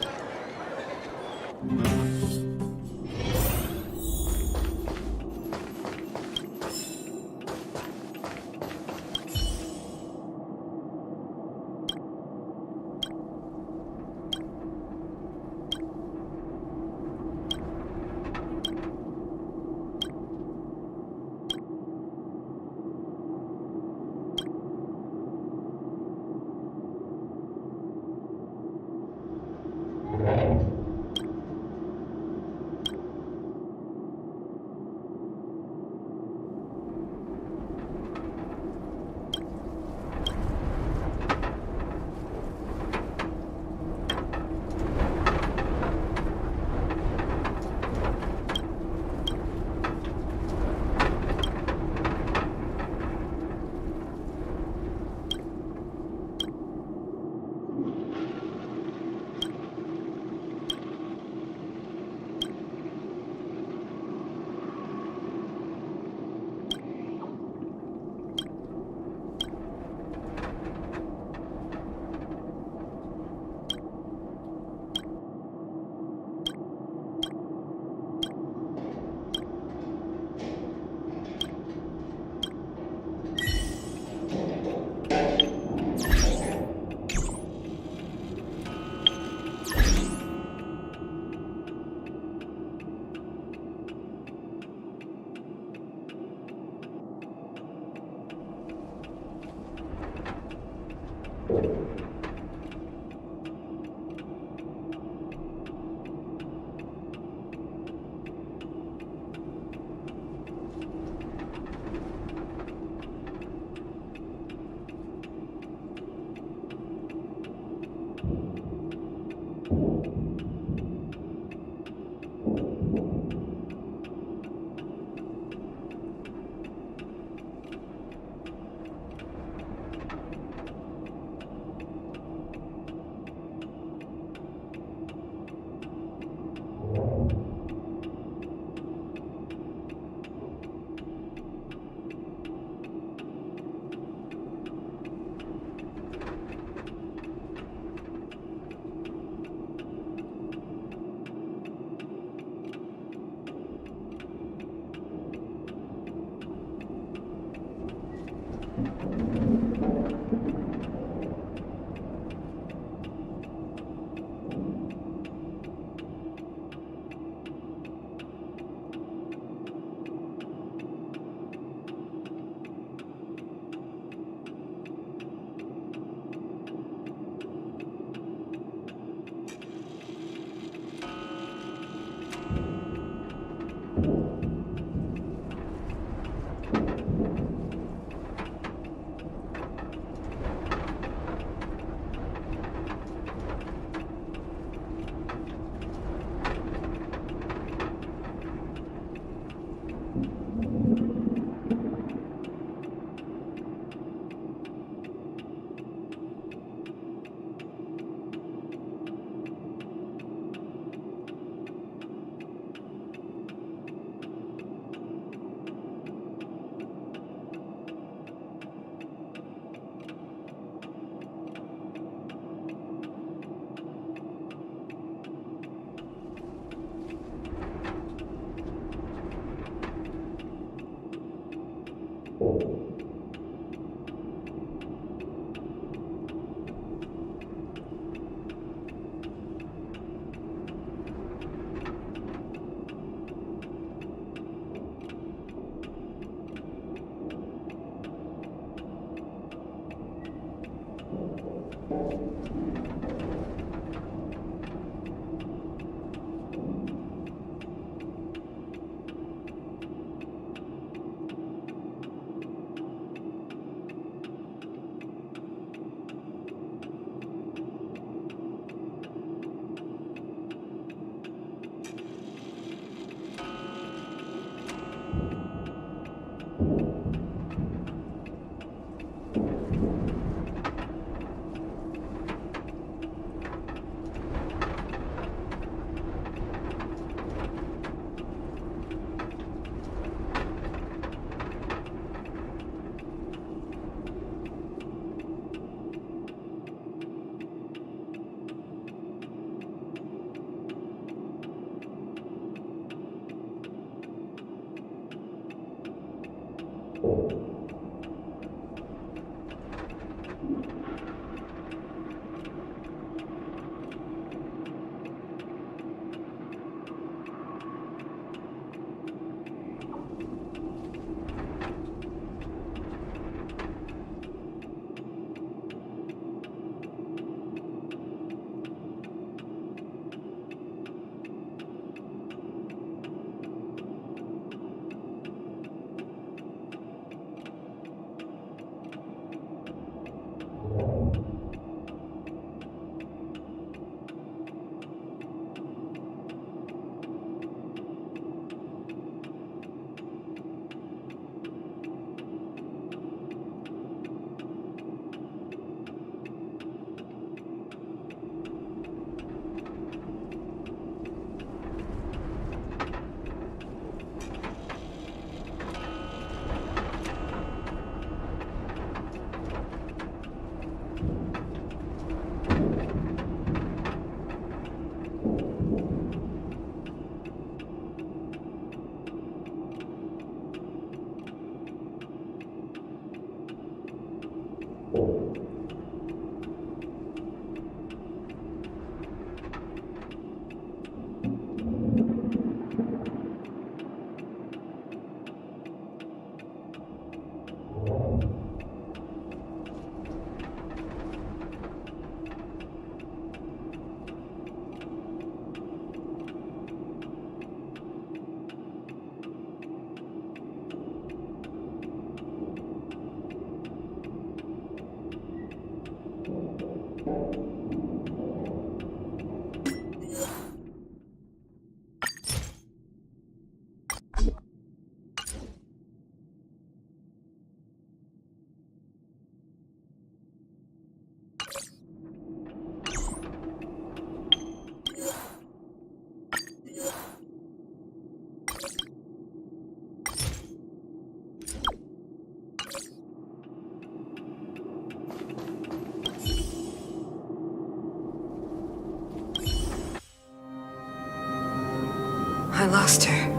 I lost her.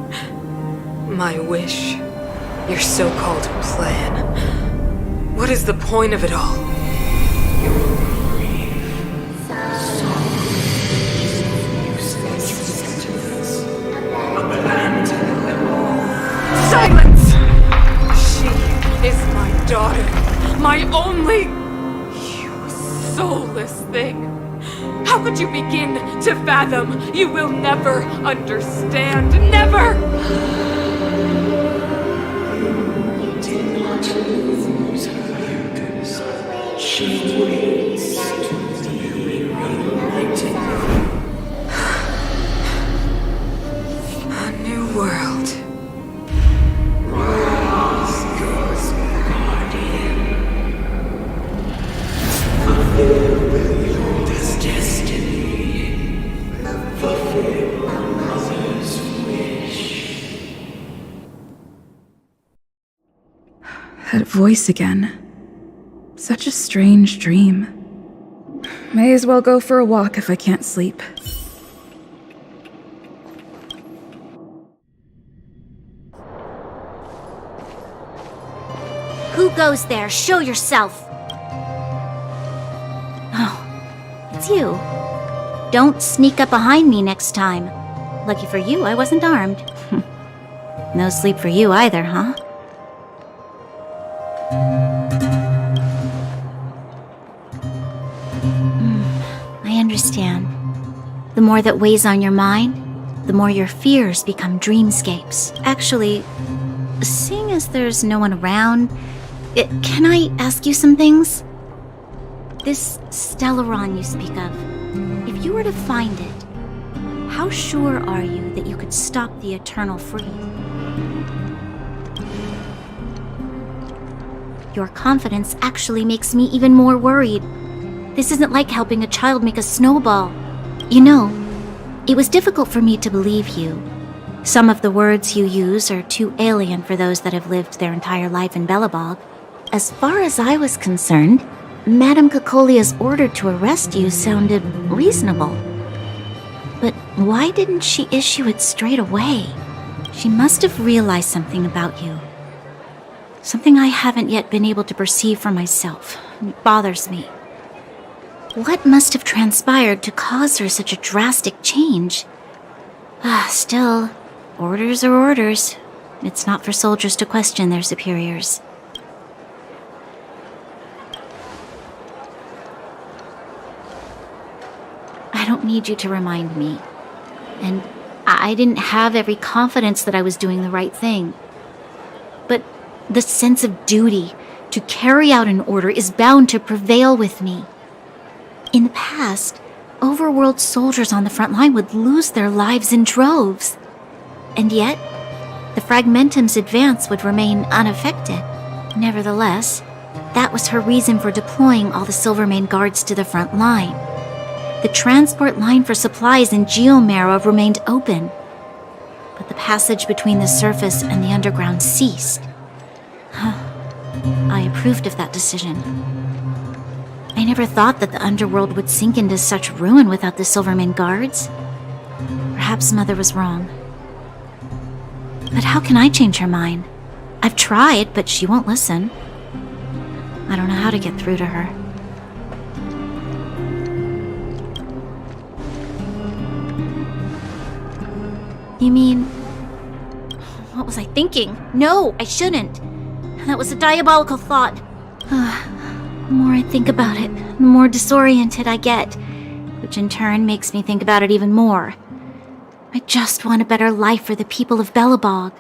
My wish. Your so-called plan. What is the point of it all? Silence! She is my daughter. My only... You soulless thing. How could you begin to fathom? You will never understand. Never! You did not lose her. She waits to be reunited. A new world. Rise, God's guardian. Fulfill Leon's destiny. Fulfill a mother's wish. That voice again. Such a strange dream. May as well go for a walk if I can't sleep. Who goes there? Show yourself! Oh, it's you. Don't sneak up behind me next time. Lucky for you, I wasn't armed. No sleep for you either, huh? I understand. The more that weighs on your mind, the more your fears become dreamscapes. Actually, seeing as there's no one around, can I ask you some things? This Stellaron you speak of, if you were to find it, how sure are you that you could stop the Eternal Freeze? Your confidence actually makes me even more worried. This isn't like helping a child make a snowball. You know, it was difficult for me to believe you. Some of the words you use are too alien for those that have lived their entire life in Belobog. As far as I was concerned, Madame Cocolia's order to arrest you sounded reasonable. But why didn't she issue it straight away? She must have realized something about you. Something I haven't yet been able to perceive for myself. It bothers me. What must have transpired to cause her such a drastic change? Still, orders are orders. It's not for soldiers to question their superiors. I don't need you to remind me. And I didn't have every confidence that I was doing the right thing. But the sense of duty to carry out an order is bound to prevail with me. In the past, overworld soldiers on the front line would lose their lives in droves. And yet, the Fragmentum's advance would remain unaffected. Nevertheless, that was her reason for deploying all the Silvermane guards to the front line. The transport line for supplies in Geomera remained open, but the passage between the surface and the underground ceased. I approved of that decision. I never thought that the underworld would sink into such ruin without the Silvermane guards. Perhaps Mother was wrong. But how can I change her mind? I've tried, but she won't listen. I don't know how to get through to her. You mean... What was I thinking? No, I shouldn't. That was a diabolical thought. The more I think about it, the more disoriented I get, which in turn makes me think about it even more. I just want a better life for the people of Belobog.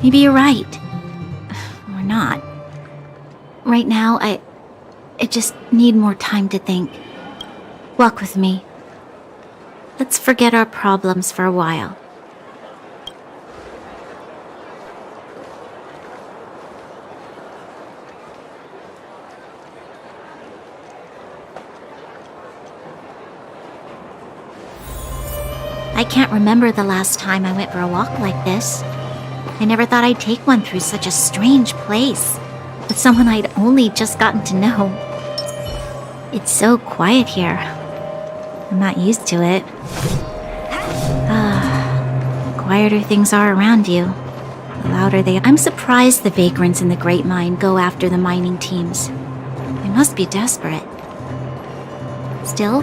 Maybe you're right. Or not. Right now, I just need more time to think. Walk with me. Let's forget our problems for a while. I can't remember the last time I went for a walk like this. I never thought I'd take one through such a strange place, with someone I'd only just gotten to know. It's so quiet here. I'm not used to it. The quieter things are around you, the louder they are. I'm surprised the vagrants in the Great Mine go after the mining teams. They must be desperate. Still?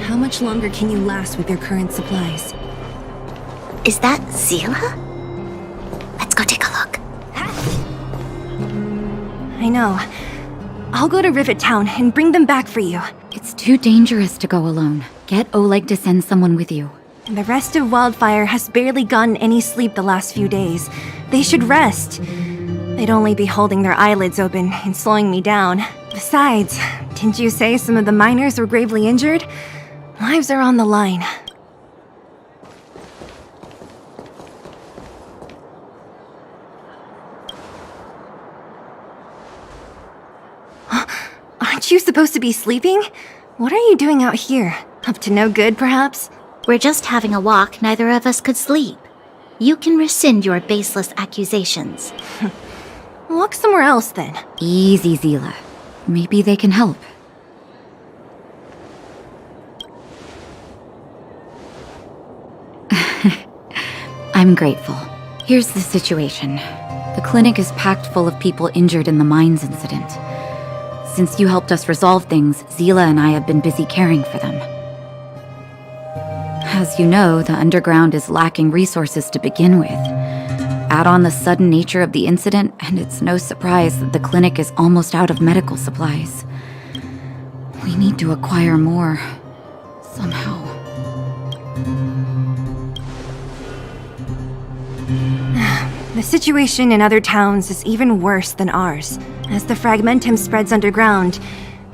How much longer can you last with your current supplies? Is that Zila? Let's go take a look. I know. I'll go to Rivet Town and bring them back for you. It's too dangerous to go alone. Get Oleg to send someone with you. The rest of Wildfire has barely gotten any sleep the last few days. They should rest. They'd only be holding their eyelids open and slowing me down. Besides, didn't you say some of the miners were gravely injured? Lives are on the line. Aren't you supposed to be sleeping? What are you doing out here? Up to no good, perhaps? We're just having a walk, neither of us could sleep. You can rescind your baseless accusations. Walk somewhere else, then. Easy, Zila. Maybe they can help. I'm grateful. Here's the situation. The clinic is packed full of people injured in the mines incident. Since you helped us resolve things, Zila and I have been busy caring for them. As you know, the underground is lacking resources to begin with. Add on the sudden nature of the incident, and it's no surprise that the clinic is almost out of medical supplies. We need to acquire more. Somehow. The situation in other towns is even worse than ours. As the fragmentum spreads underground,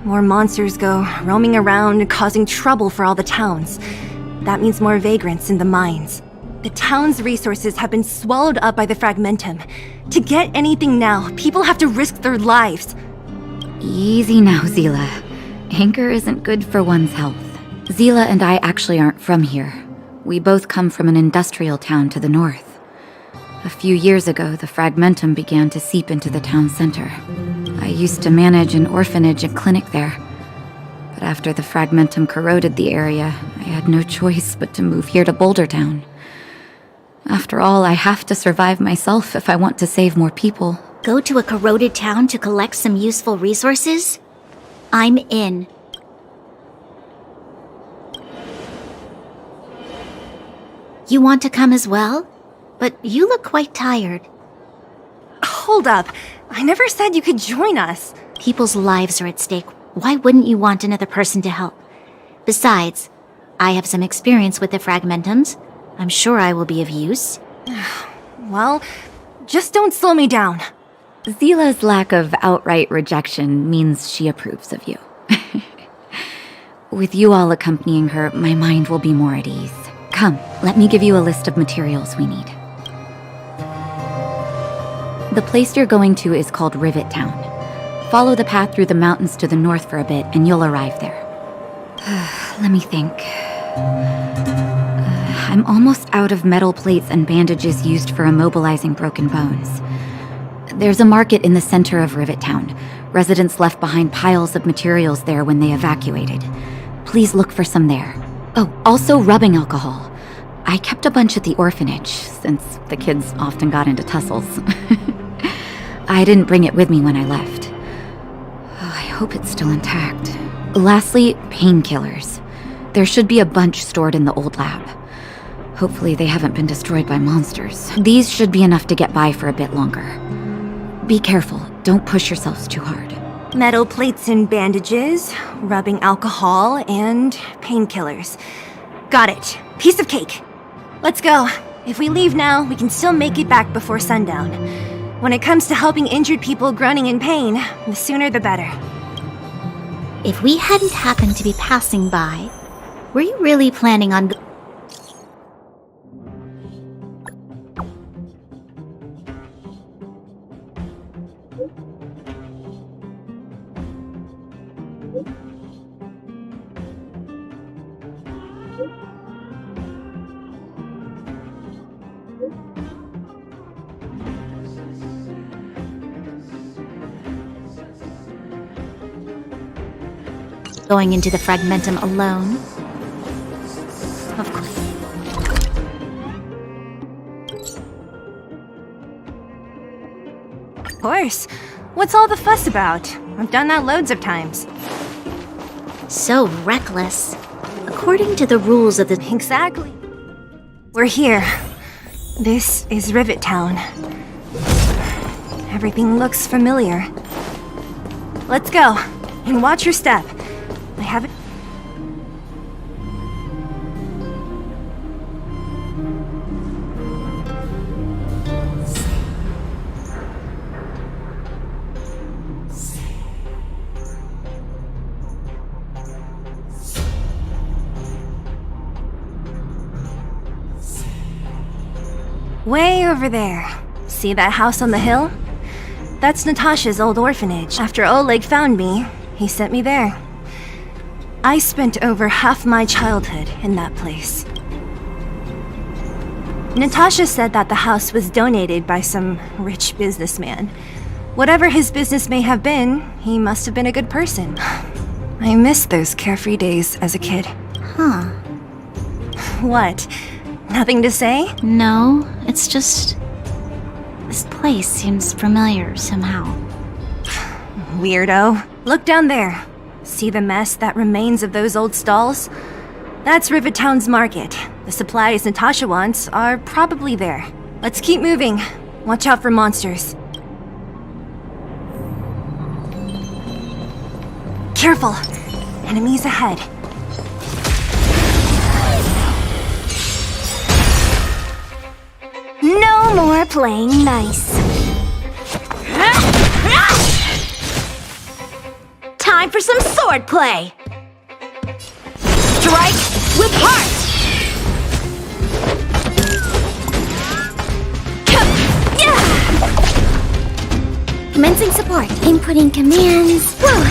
more monsters go roaming around, causing trouble for all the towns. That means more vagrants in the mines. The town's resources have been swallowed up by the fragmentum. To get anything now, people have to risk their lives. Easy now, Zila. Anger isn't good for one's health. Zila and I actually aren't from here. We both come from an industrial town to the north. A few years ago, the fragmentum began to seep into the town center. I used to manage an orphanage and clinic there. But after the fragmentum corroded the area, I had no choice but to move here to Boulder Town. After all, I have to survive myself if I want to save more people. Go to a corroded town to collect some useful resources? I'm in. You want to come as well? But you look quite tired. Hold up. I never said you could join us. People's lives are at stake. Why wouldn't you want another person to help? Besides, I have some experience with the fragmentums. I'm sure I will be of use. Well, just don't slow me down. Zila's lack of outright rejection means she approves of you. With you all accompanying her, my mind will be more at ease. Come, let me give you a list of materials we need. The place you're going to is called Rivet Town. Follow the path through the mountains to the north for a bit, and you'll arrive there. Let me think. I'm almost out of metal plates and bandages used for immobilizing broken bones. There's a market in the center of Rivet Town. Residents left behind piles of materials there when they evacuated. Please look for some there. Oh, also rubbing alcohol. I kept a bunch at the orphanage, since the kids often got into tussles. I didn't bring it with me when I left. I hope it's still intact. Lastly, painkillers. There should be a bunch stored in the old lab. Hopefully they haven't been destroyed by monsters. These should be enough to get by for a bit longer. Be careful, don't push yourselves too hard. Metal plates and bandages, rubbing alcohol, and painkillers. Got it. Piece of cake. Let's go. If we leave now, we can still make it back before sundown. When it comes to helping injured people groaning in pain, the sooner the better. If we hadn't happened to be passing by, were you really planning on... going into the fragmentum alone? Of course. Of course. What's all the fuss about? I've done that loads of times. So reckless. According to the rules of the... Exactly. We're here. This is Rivet Town. Everything looks familiar. Let's go. And watch your step. I haven't... Way over there. See that house on the hill? That's Natasha's old orphanage. After Oleg found me, he sent me there. I spent over half my childhood in that place. Natasha said that the house was donated by some rich businessman. Whatever his business may have been, he must have been a good person. I miss those carefree days as a kid. Huh. What? Nothing to say? No, it's just... this place seems familiar somehow. Weirdo. Look down there. See the mess that remains of those old stalls? That's Rivet Town's market. The supplies Natasha wants are probably there. Let's keep moving. Watch out for monsters. Careful! Enemies ahead. No more playing nice. Time for some sword play. Strike with heart. Commencing support. Inputting commands. Woo.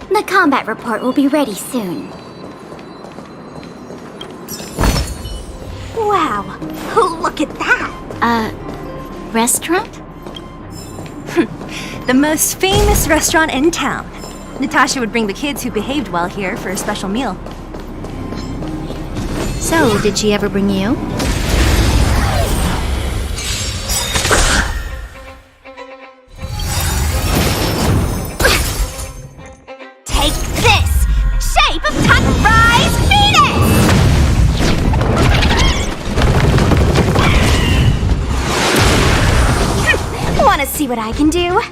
The combat report will be ready soon. Wow, look at that! Restaurant? The most famous restaurant in town. Natasha would bring the kids who behaved well here for a special meal. So, did she ever bring you? Take this! Shape of Takurai Phoenix! Wanna see what I can do?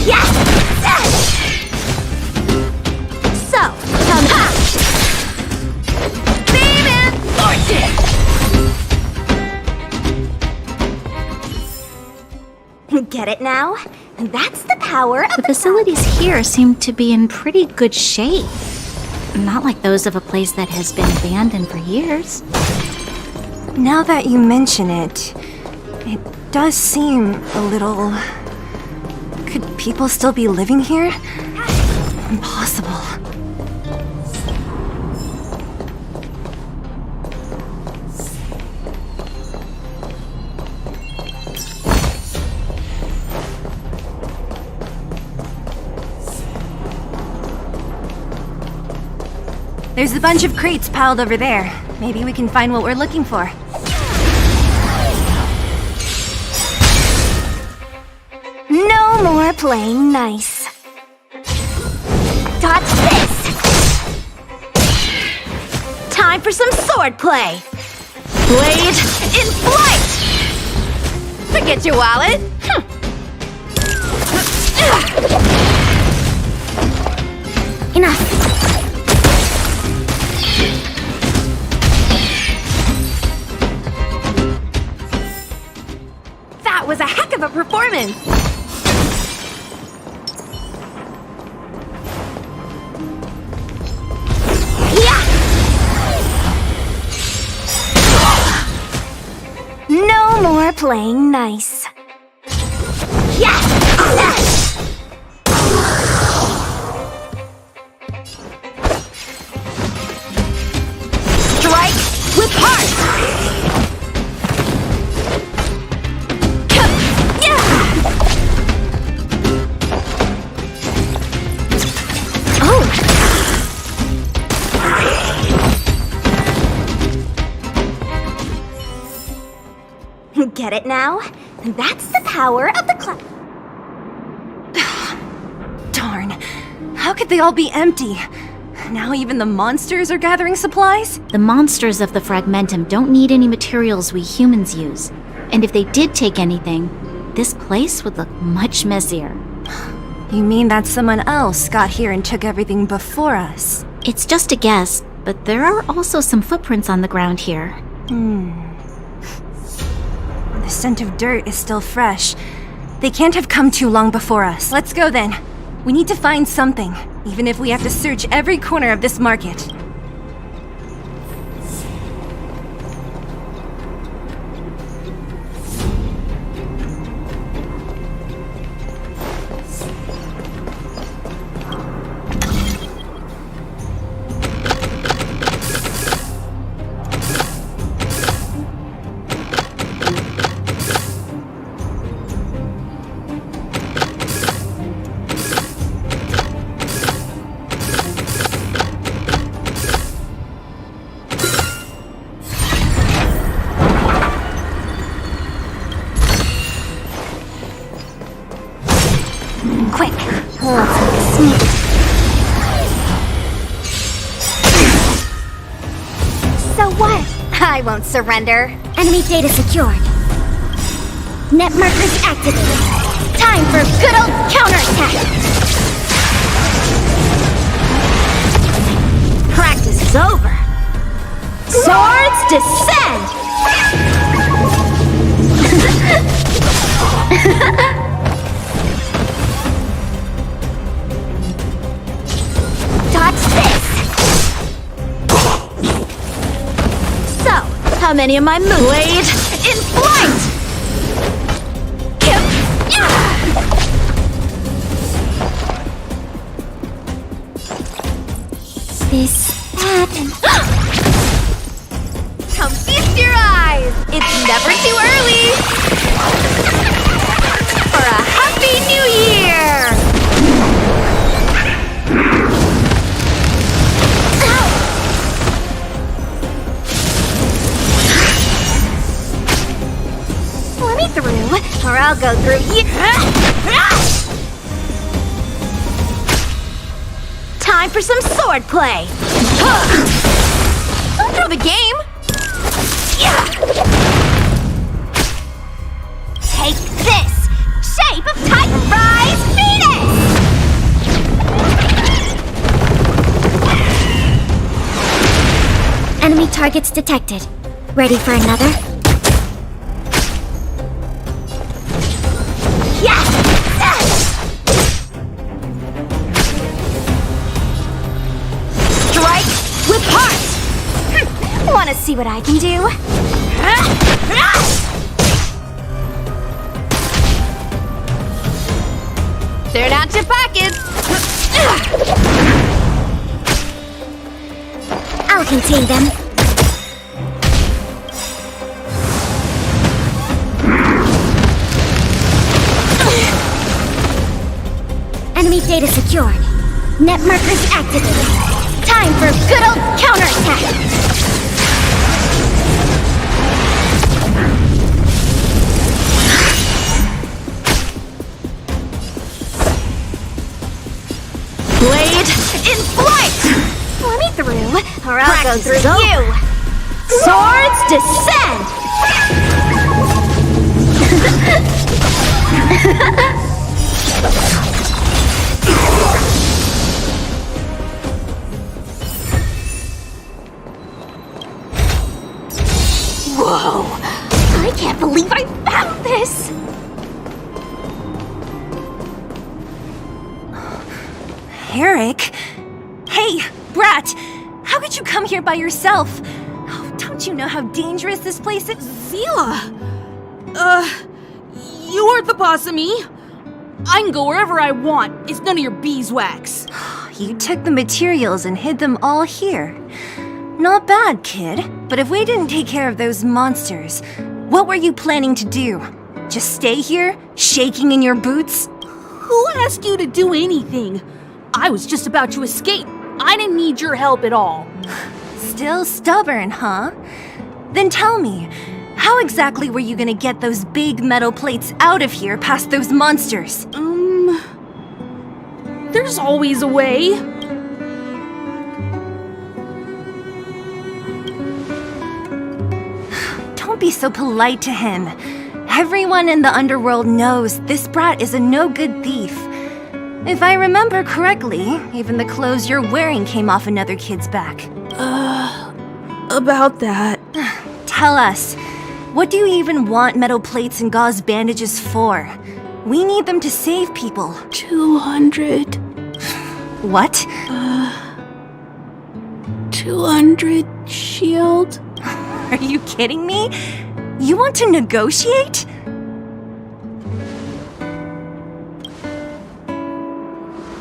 Yes! So, come on! Baby! Get it now? That's the power of The facilities here seem to be in pretty good shape. Not like those of a place that has been abandoned for years. Now that you mention it, it does seem a little... Could people still be living here? Impossible. There's a bunch of crates piled over there. Maybe we can find what we're looking for. No more playing nice. Dodge this! Time for some sword play! Blade in flight! Forget your wallet! Enough! That was a heck of a performance! No more playing nice. Yes! Strike with heart! Get it now? That's the power of the Darn. How could they all be empty? Now even the monsters are gathering supplies? The monsters of the Fragmentum don't need any materials we humans use. And if they did take anything, this place would look much messier. You mean that someone else got here and took everything before us? It's just a guess, but there are also some footprints on the ground here. The scent of dirt is still fresh. They can't have come too long before us. Let's go then. We need to find something, even if we have to search every corner of this market. Quick, let's make a sneak. So what? I won't surrender. Enemy data secured. Net markers activated. Time for a good old counterattack. Practice is over. Swords descend! Dodge this! So, how many of my moves? Blade in flight! This happened. Come feast your eyes! It's never too early! For a Happy New Year! Let me through. Or I'll go through you. Time for some sword play! Don't throw the game! Take this! Shape of Titan Rise Venus! Enemy targets detected. Ready for another? Yes! Strike with heart! Wanna see what I can do? Turn out your pockets! I'll contain them. Enemy data secured. Net markers activated. Time for a good old counterattack. Blade in flight! Let me through, or I'll go through you! Swords descend! Whoa! I can't believe I found this! Eric? Hey, Brat! How could you come here by yourself? Oh, don't you know how dangerous this place is? Zila! You aren't the boss of me. I can go wherever I want. It's none of your beeswax. You took the materials and hid them all here. Not bad, kid. But if we didn't take care of those monsters, what were you planning to do? Just stay here, shaking in your boots? Who asked you to do anything? I was just about to escape. I didn't need your help at all. Still stubborn, huh? Then tell me, how exactly were you gonna get those big metal plates out of here past those monsters? There's always a way. Don't be so polite to him. Everyone in the underworld knows this brat is a no-good thief. If I remember correctly, even the clothes you're wearing came off another kid's back. About that. Tell us, what do you even want metal plates and gauze bandages for? We need them to save people. 200. What? 200 shield. Are you kidding me? You want to negotiate?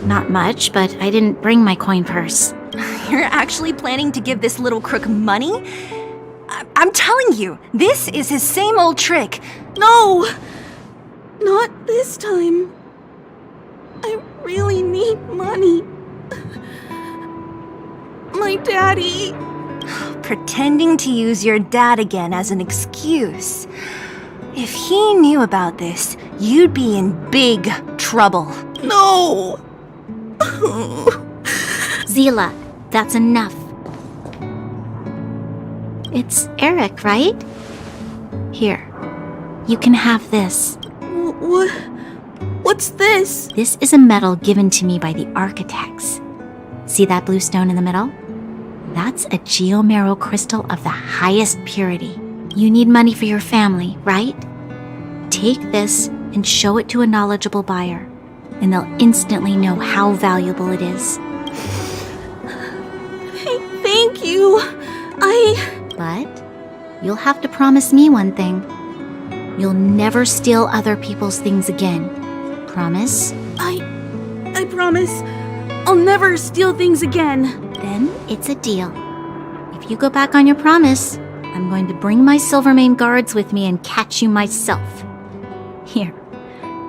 Not much, but I didn't bring my coin purse. You're actually planning to give this little crook money? I'm telling you, this is his same old trick. No! Not this time. I really need money. My daddy. Pretending to use your dad again as an excuse. If he knew about this, you'd be in big trouble. No! Zila, that's enough. It's Eric, right? Here. You can have this. What's this? This is a medal given to me by the architects. See that blue stone in the middle? That's a geomarrow crystal of the highest purity. You need money for your family, right? Take this and show it to a knowledgeable buyer, and they'll instantly know how valuable it is. Thank you. But you'll have to promise me one thing. You'll never steal other people's things again. Promise? I promise. I'll never steal things again. Then it's a deal. If you go back on your promise, I'm going to bring my Silvermane guards with me and catch you myself. Here,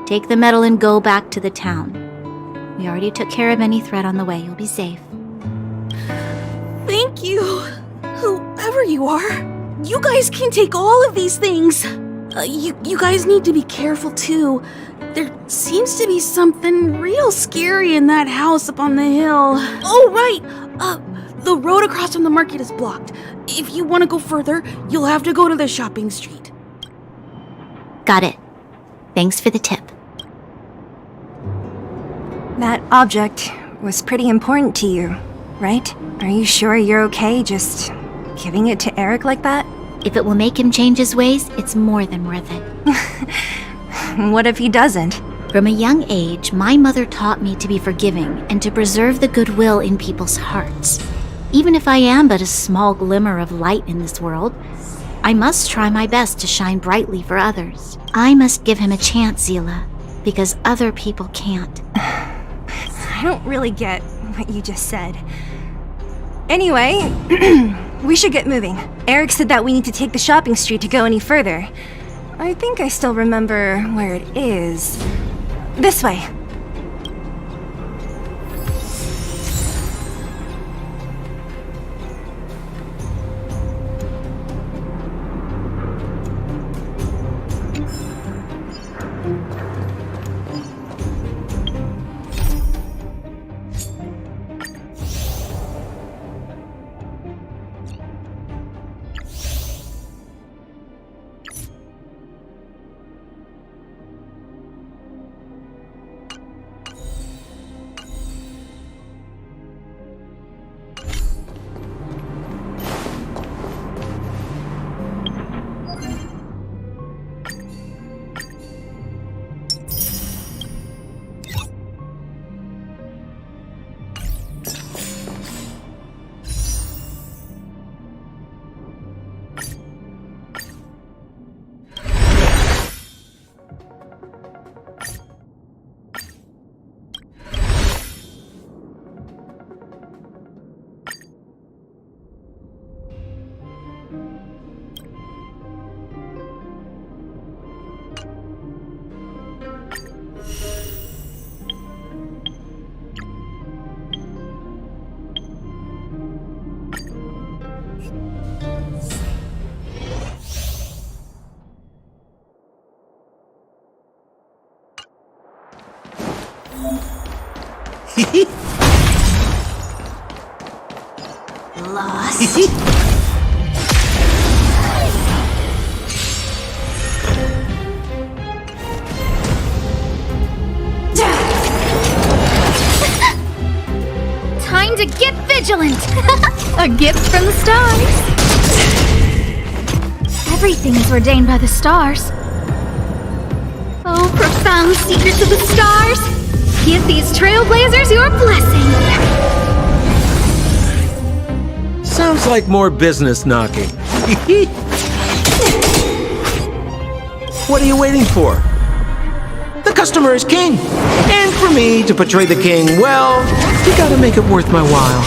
take the medal and go back to the town. We already took care of any threat on the way. You'll be safe. Thank you. Whoever you are, you guys can take all of these things. You guys need to be careful too. There seems to be something real scary in that house up on the hill. Oh, right! The road across from the market is blocked. If you want to go further, you'll have to go to the shopping street. Got it. Thanks for the tip. That object was pretty important to you, right? Are you sure you're okay just giving it to Eric like that? If it will make him change his ways, it's more than worth it. What if he doesn't? From a young age, my mother taught me to be forgiving and to preserve the goodwill in people's hearts. Even if I am but a small glimmer of light in this world, I must try my best to shine brightly for others. I must give him a chance, Zila, because other people can't. I don't really get what you just said. Anyway, we should get moving. Eric said that we need to take the shopping street to go any further. I think I still remember where it is. This way. Lost. Time to get vigilant! A gift from the stars! Everything is ordained by the stars. Oh, profound secrets of the stars! Give these trailblazers your blessing! Sounds like more business knocking. What are you waiting for? The customer is king. And for me to portray the king, well, you gotta make it worth my while.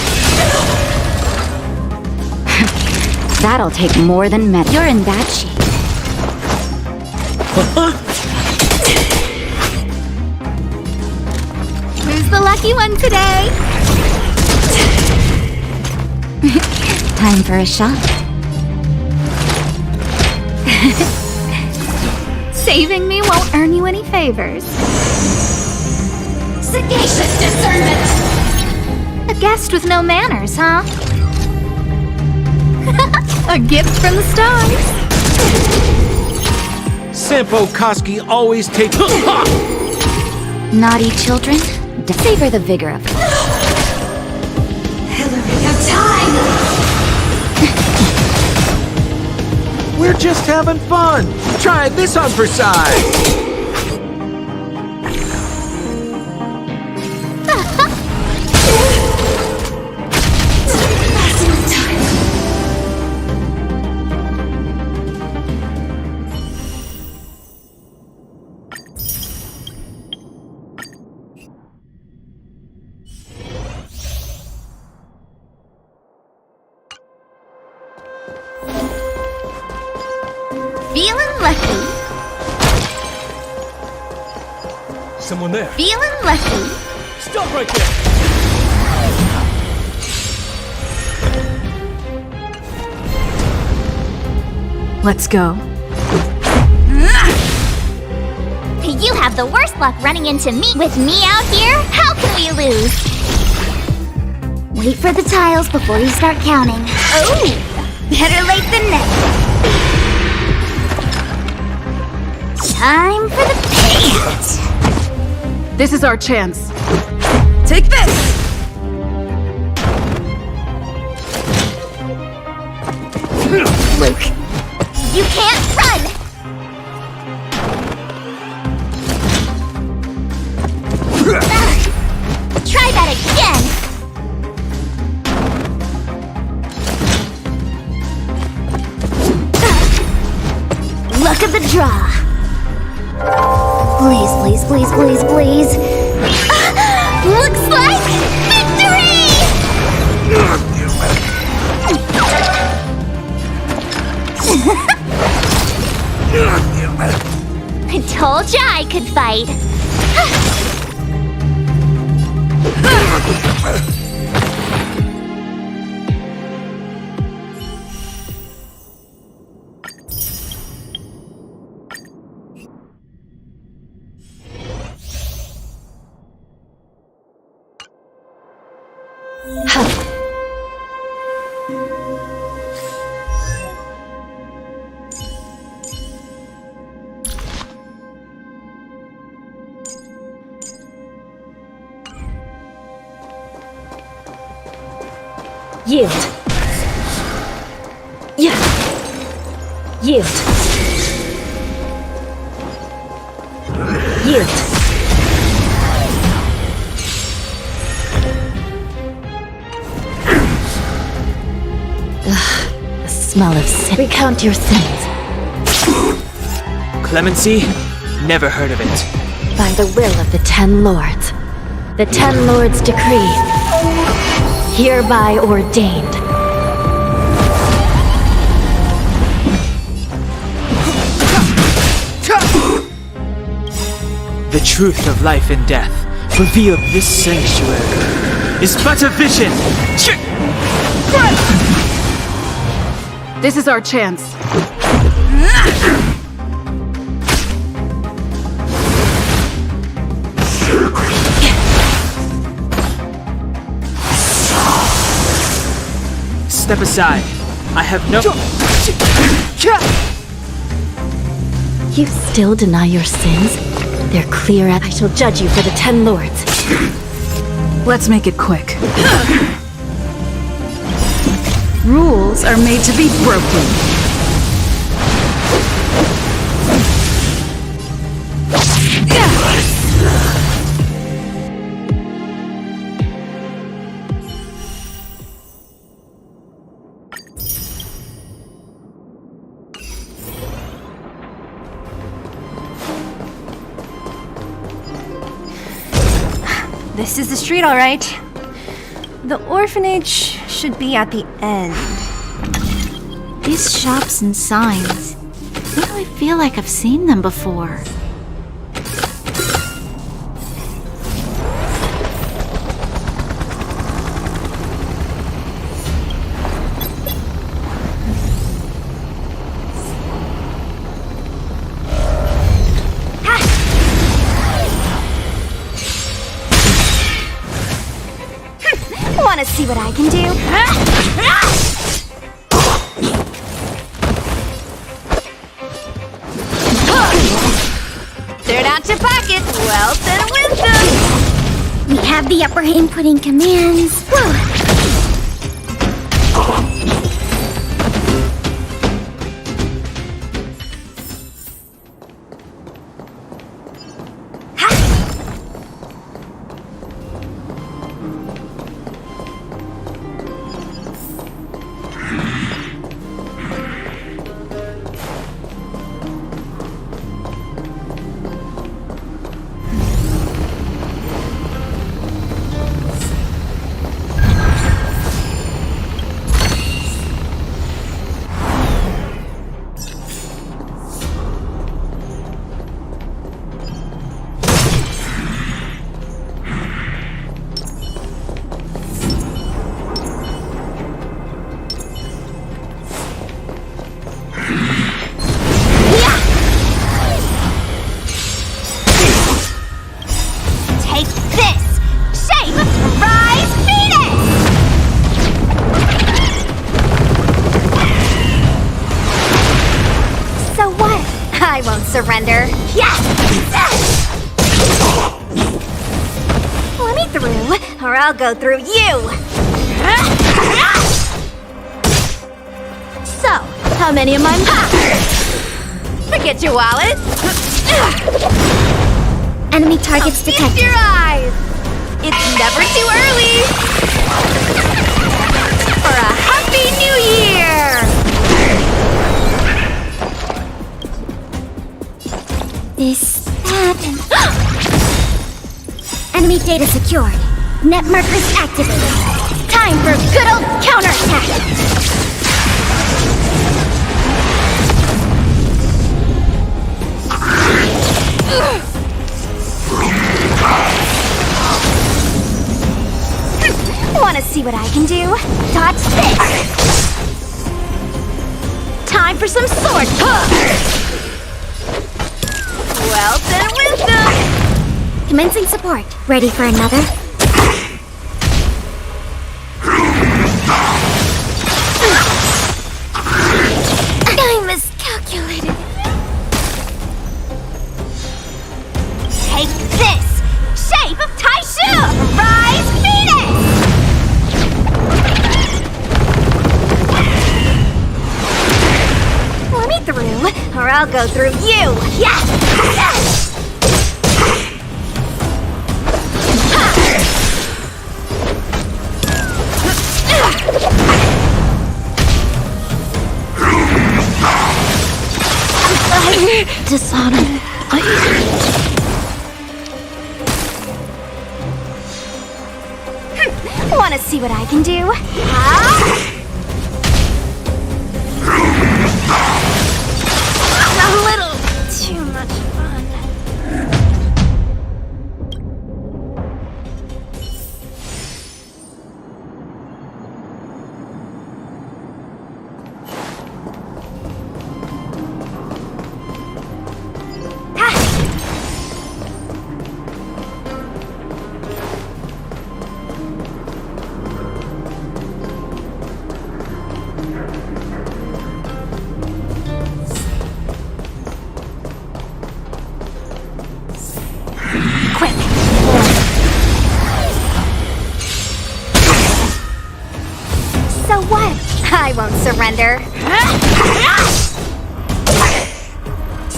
That'll take more than men. You're in bad shape. Who's the lucky one today? Time for a shot. Saving me won't earn you any favors. Sagacious discernment! A guest with no manners, huh? A gift from the stars. Sampo Koski always takes. Naughty children, savor the vigor of Hillary of time! We're just having fun. Try this on for size. Feeling lucky. Someone there. Feeling lucky. Stop right there. Let's go. You have the worst luck running into me. With me out here, how can we lose? Wait for the tiles before you start counting. Oh, better late than never. Time for the paint! This is our chance. Take this! Luke, you can't run! Try that again! Look at the draw! Please, please, please, please, please! Looks like victory! I told ya I could fight! Yield. Yeah. Yield. Yield. the smell of sin. Recount your sins. Clemency? Never heard of it. By the will of the 10 lords. The 10 lords decree. Hereby ordained. The truth of life and death, revealed in this sanctuary, is but a vision! This is our chance. Step aside. I have no... You still deny your sins? They're clear as I shall judge you for the 10 lords. Let's make it quick. Rules are made to be broken. This is the street, all right. The orphanage should be at the end. These shops and signs. Why do I feel like I've seen them before? Wanna see what I can do? Turn out your pockets, wealth and wisdom! We have the upper hand inputting commands. Whew. Surrender. Yes! Let me through, or I'll go through you! So, how many of my Forget your wallet! Enemy targets detected. Your eyes! It's never too early! For a Happy New Year! This happened. Enemy data secured. Net markers activated. Time for good old counterattack. Wanna see what I can do? Dodge this! Time for some sword! Wealth and wisdom! Commencing support. Ready for another? I miscalculated. Take this! Shape of Taishu! Rise Phoenix! Let me through, or I'll go through you! Yes! Yes! Dishonored. Wanna see what I can do? A little too much fun. So what? I won't surrender.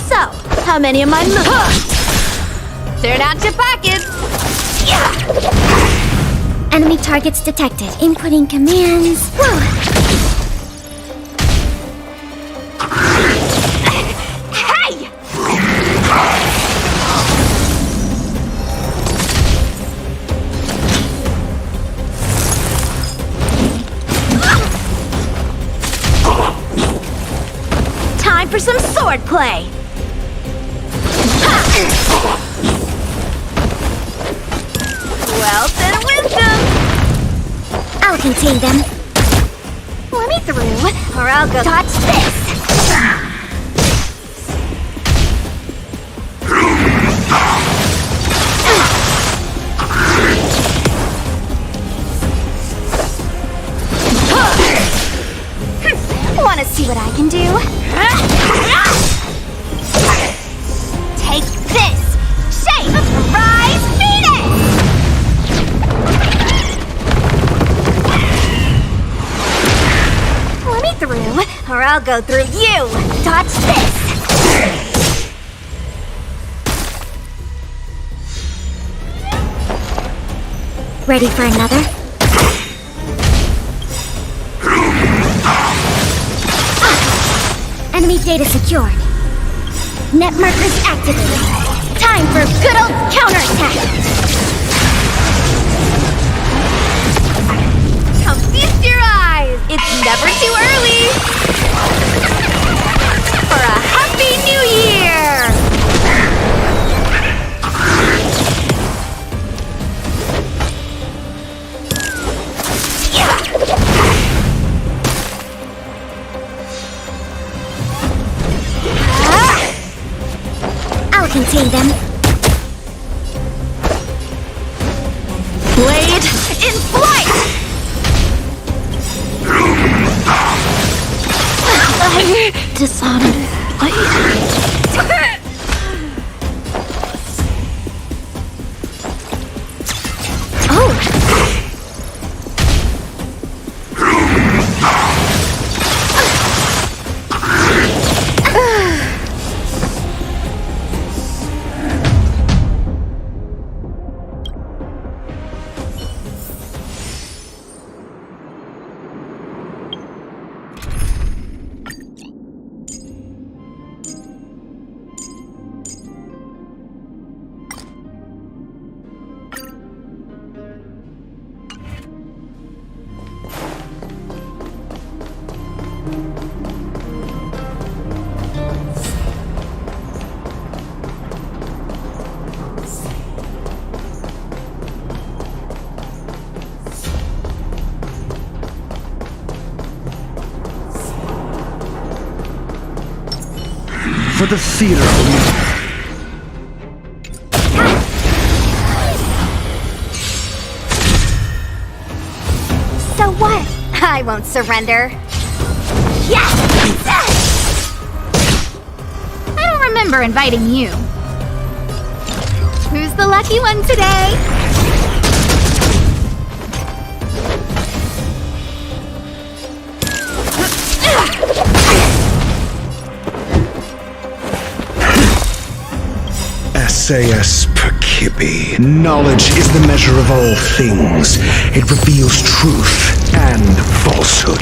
So, how many of my moves? Turn out your pockets! Enemy targets detected. Inputting commands. Hey! Time for some sword play! Wealth and wisdom! I'll contain them. Let me through, or I'll go touch this! I'll go through you! Dodge this! Ready for another? Enemy data secured. Net markers activated. Time for good old counterattack! Come feast your eyes! It's never too early! For a Happy New Year! I'll contain them. Blade in flight! Dishonored. For the theater. So what? I won't surrender. Yes! I don't remember inviting you. Who's the lucky one today? SAS Perkibi. Knowledge is the measure of all things. It reveals truth and falsehood.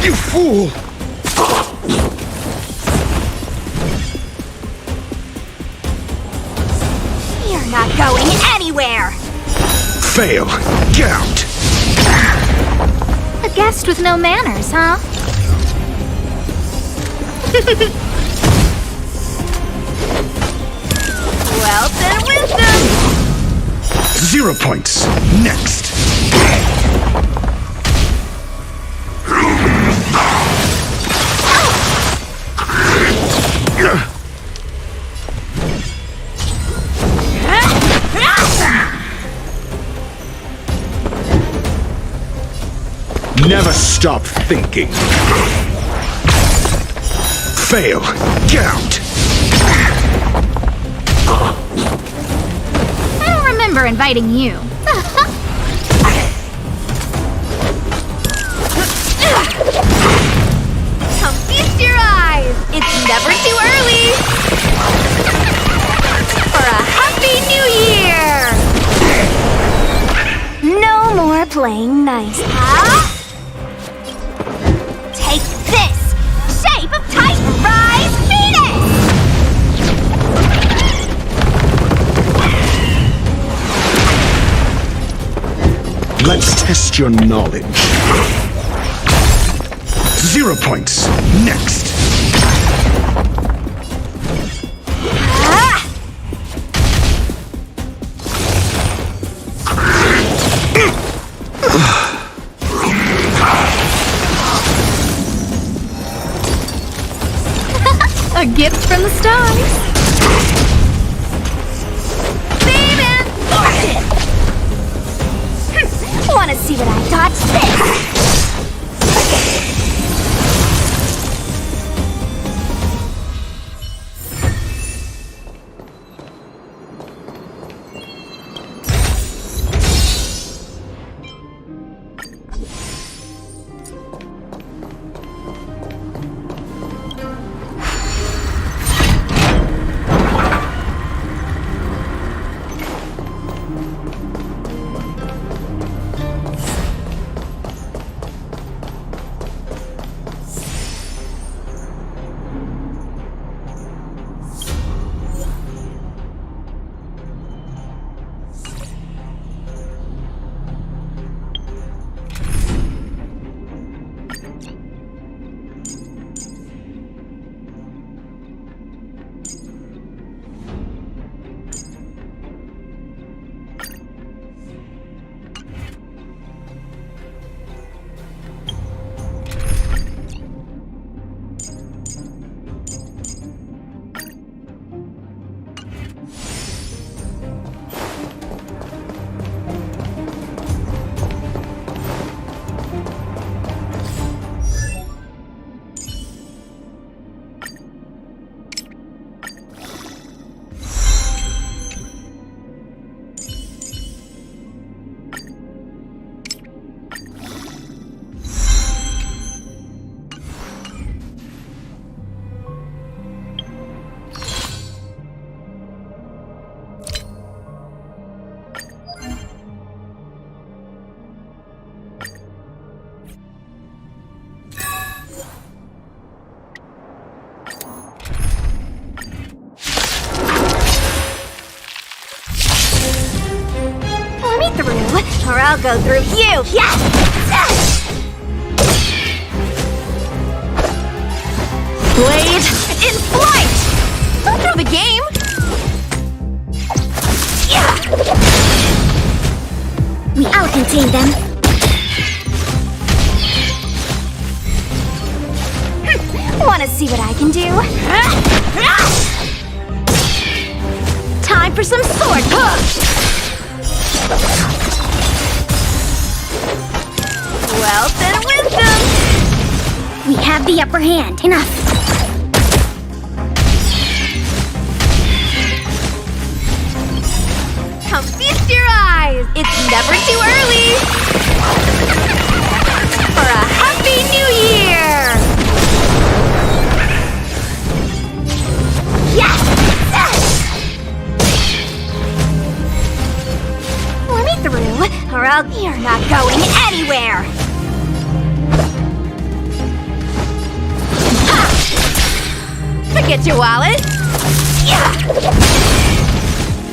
You fool! You're not going anywhere! Fail! Get out! A guest with no manners, huh? Wealth and wisdom! 0 points. Next. Never stop thinking. Fail. Get out. I don't remember inviting you. Come feast your eyes! It's never too early! For a Happy New Year! No more playing nice, huh? Take this! Shape of Titan Rise Venus! Let's test your knowledge. 0 points. Next. A gift from the stars. Wanna see what I dodged this? through, or I'll go through you! Yes! Blade in flight! Don't throw the game! I'll contain them. Wanna see what I can do? Time for some sword push! Wealth and wisdom! We have the upper hand. Enough. Come feast your eyes! It's never too early! For a Happy New Year! Yes! Let me through, or you're not going anywhere! Ha! Forget your wallet! Yeah!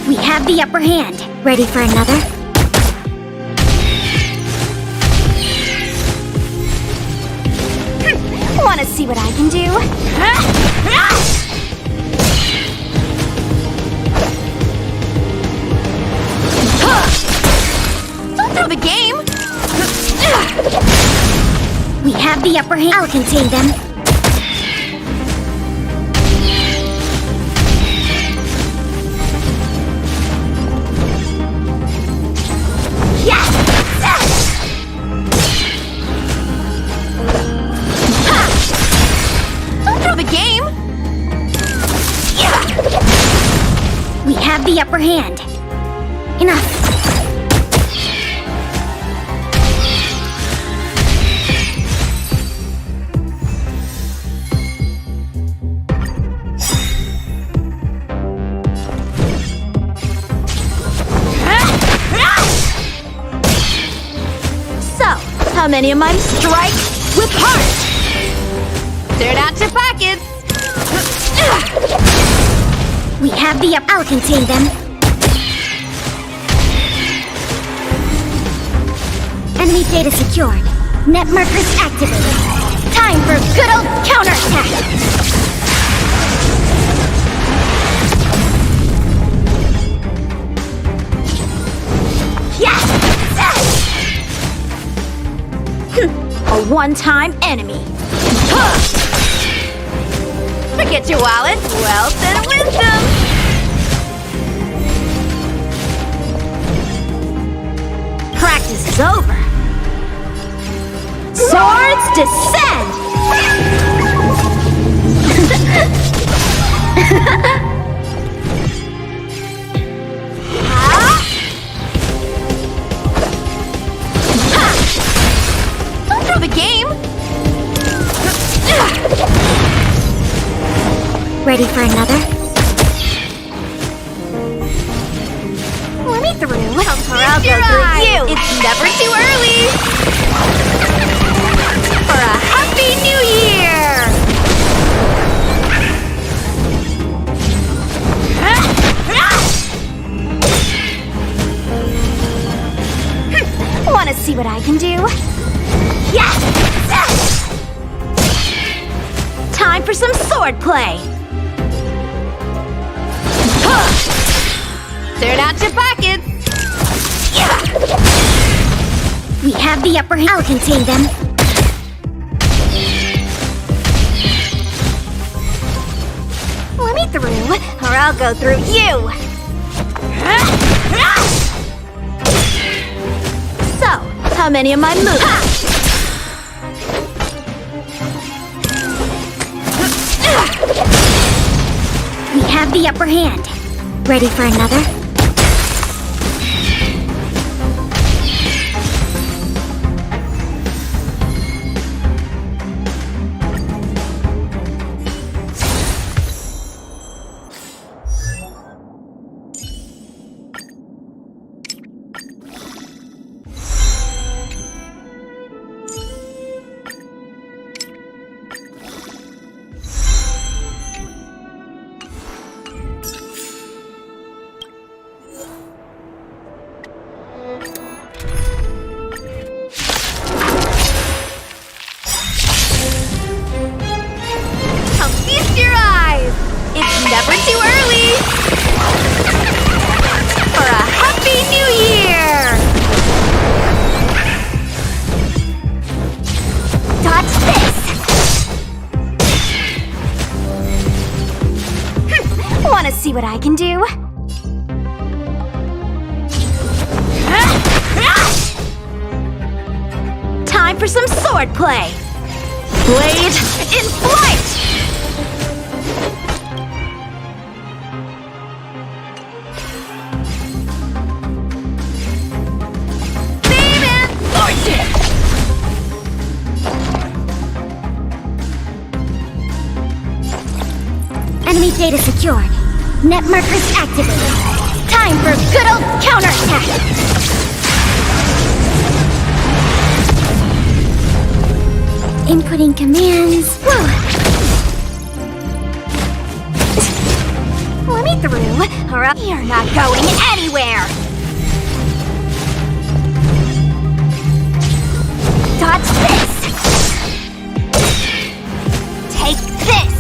We have the upper hand. Ready for another? Wanna see what I can do? Don't throw the game! We have the upper hand. I'll contain them. We have the upper hand. Enough. So, how many of mine strike with heart? Turn out your pockets. We have the I'll contain them. Enemy data secured. Net markers activated. Time for good old counterattack. Yes! A one-time enemy. Forget your wallet, wealth, and wisdom! Practice is over. Swords descend! Don't throw the game! Ready for another? Let me through. I'll go through you. It's never too early. For a Happy New Year. Wanna see what I can do? Yes! Time for some sword play. Turn out your pockets! We have the upper hand. I'll contain them. Let me through, or I'll go through you! So, how many of my moves? We have the upper hand. Ready for another? I can do? Time for some sword play! Blade in flight! Enemy data secured. Net markers activated. Time for good old counterattack! Inputting commands. Whew. Let me through, or you're not going anywhere! Dodge this! Take this!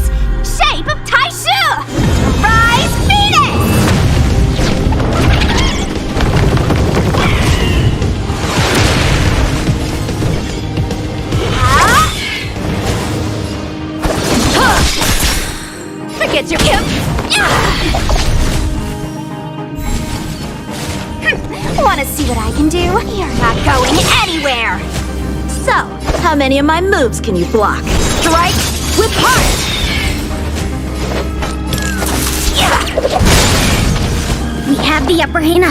Shape of Taishu! Rise Phoenix! Forget your imp! Wanna see what I can do? You're not going anywhere! So, how many of my moves can you block? Strike with heart! We have the upper hand.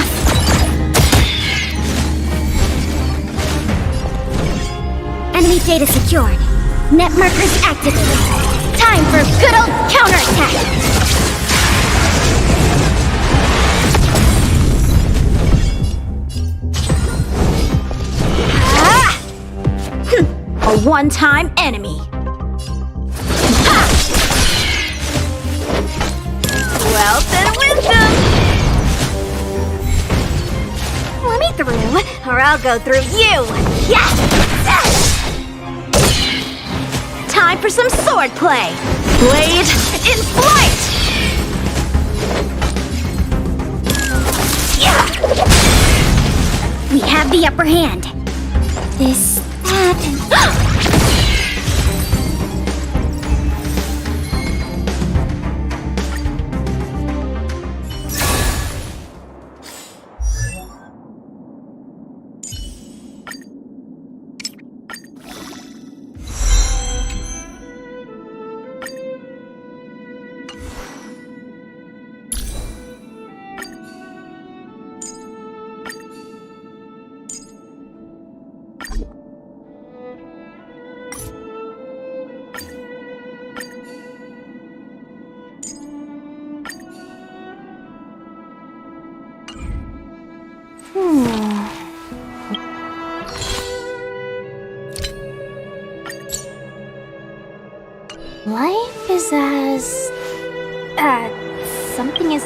Enemy data secured. Net markers activated. Time for good old counterattack! A one-time enemy. Wealth and wisdom! Let me through, or I'll go through you! Yes! Time for some sword play! Blade in flight! We have the upper hand. This, that, and... Life is as... something is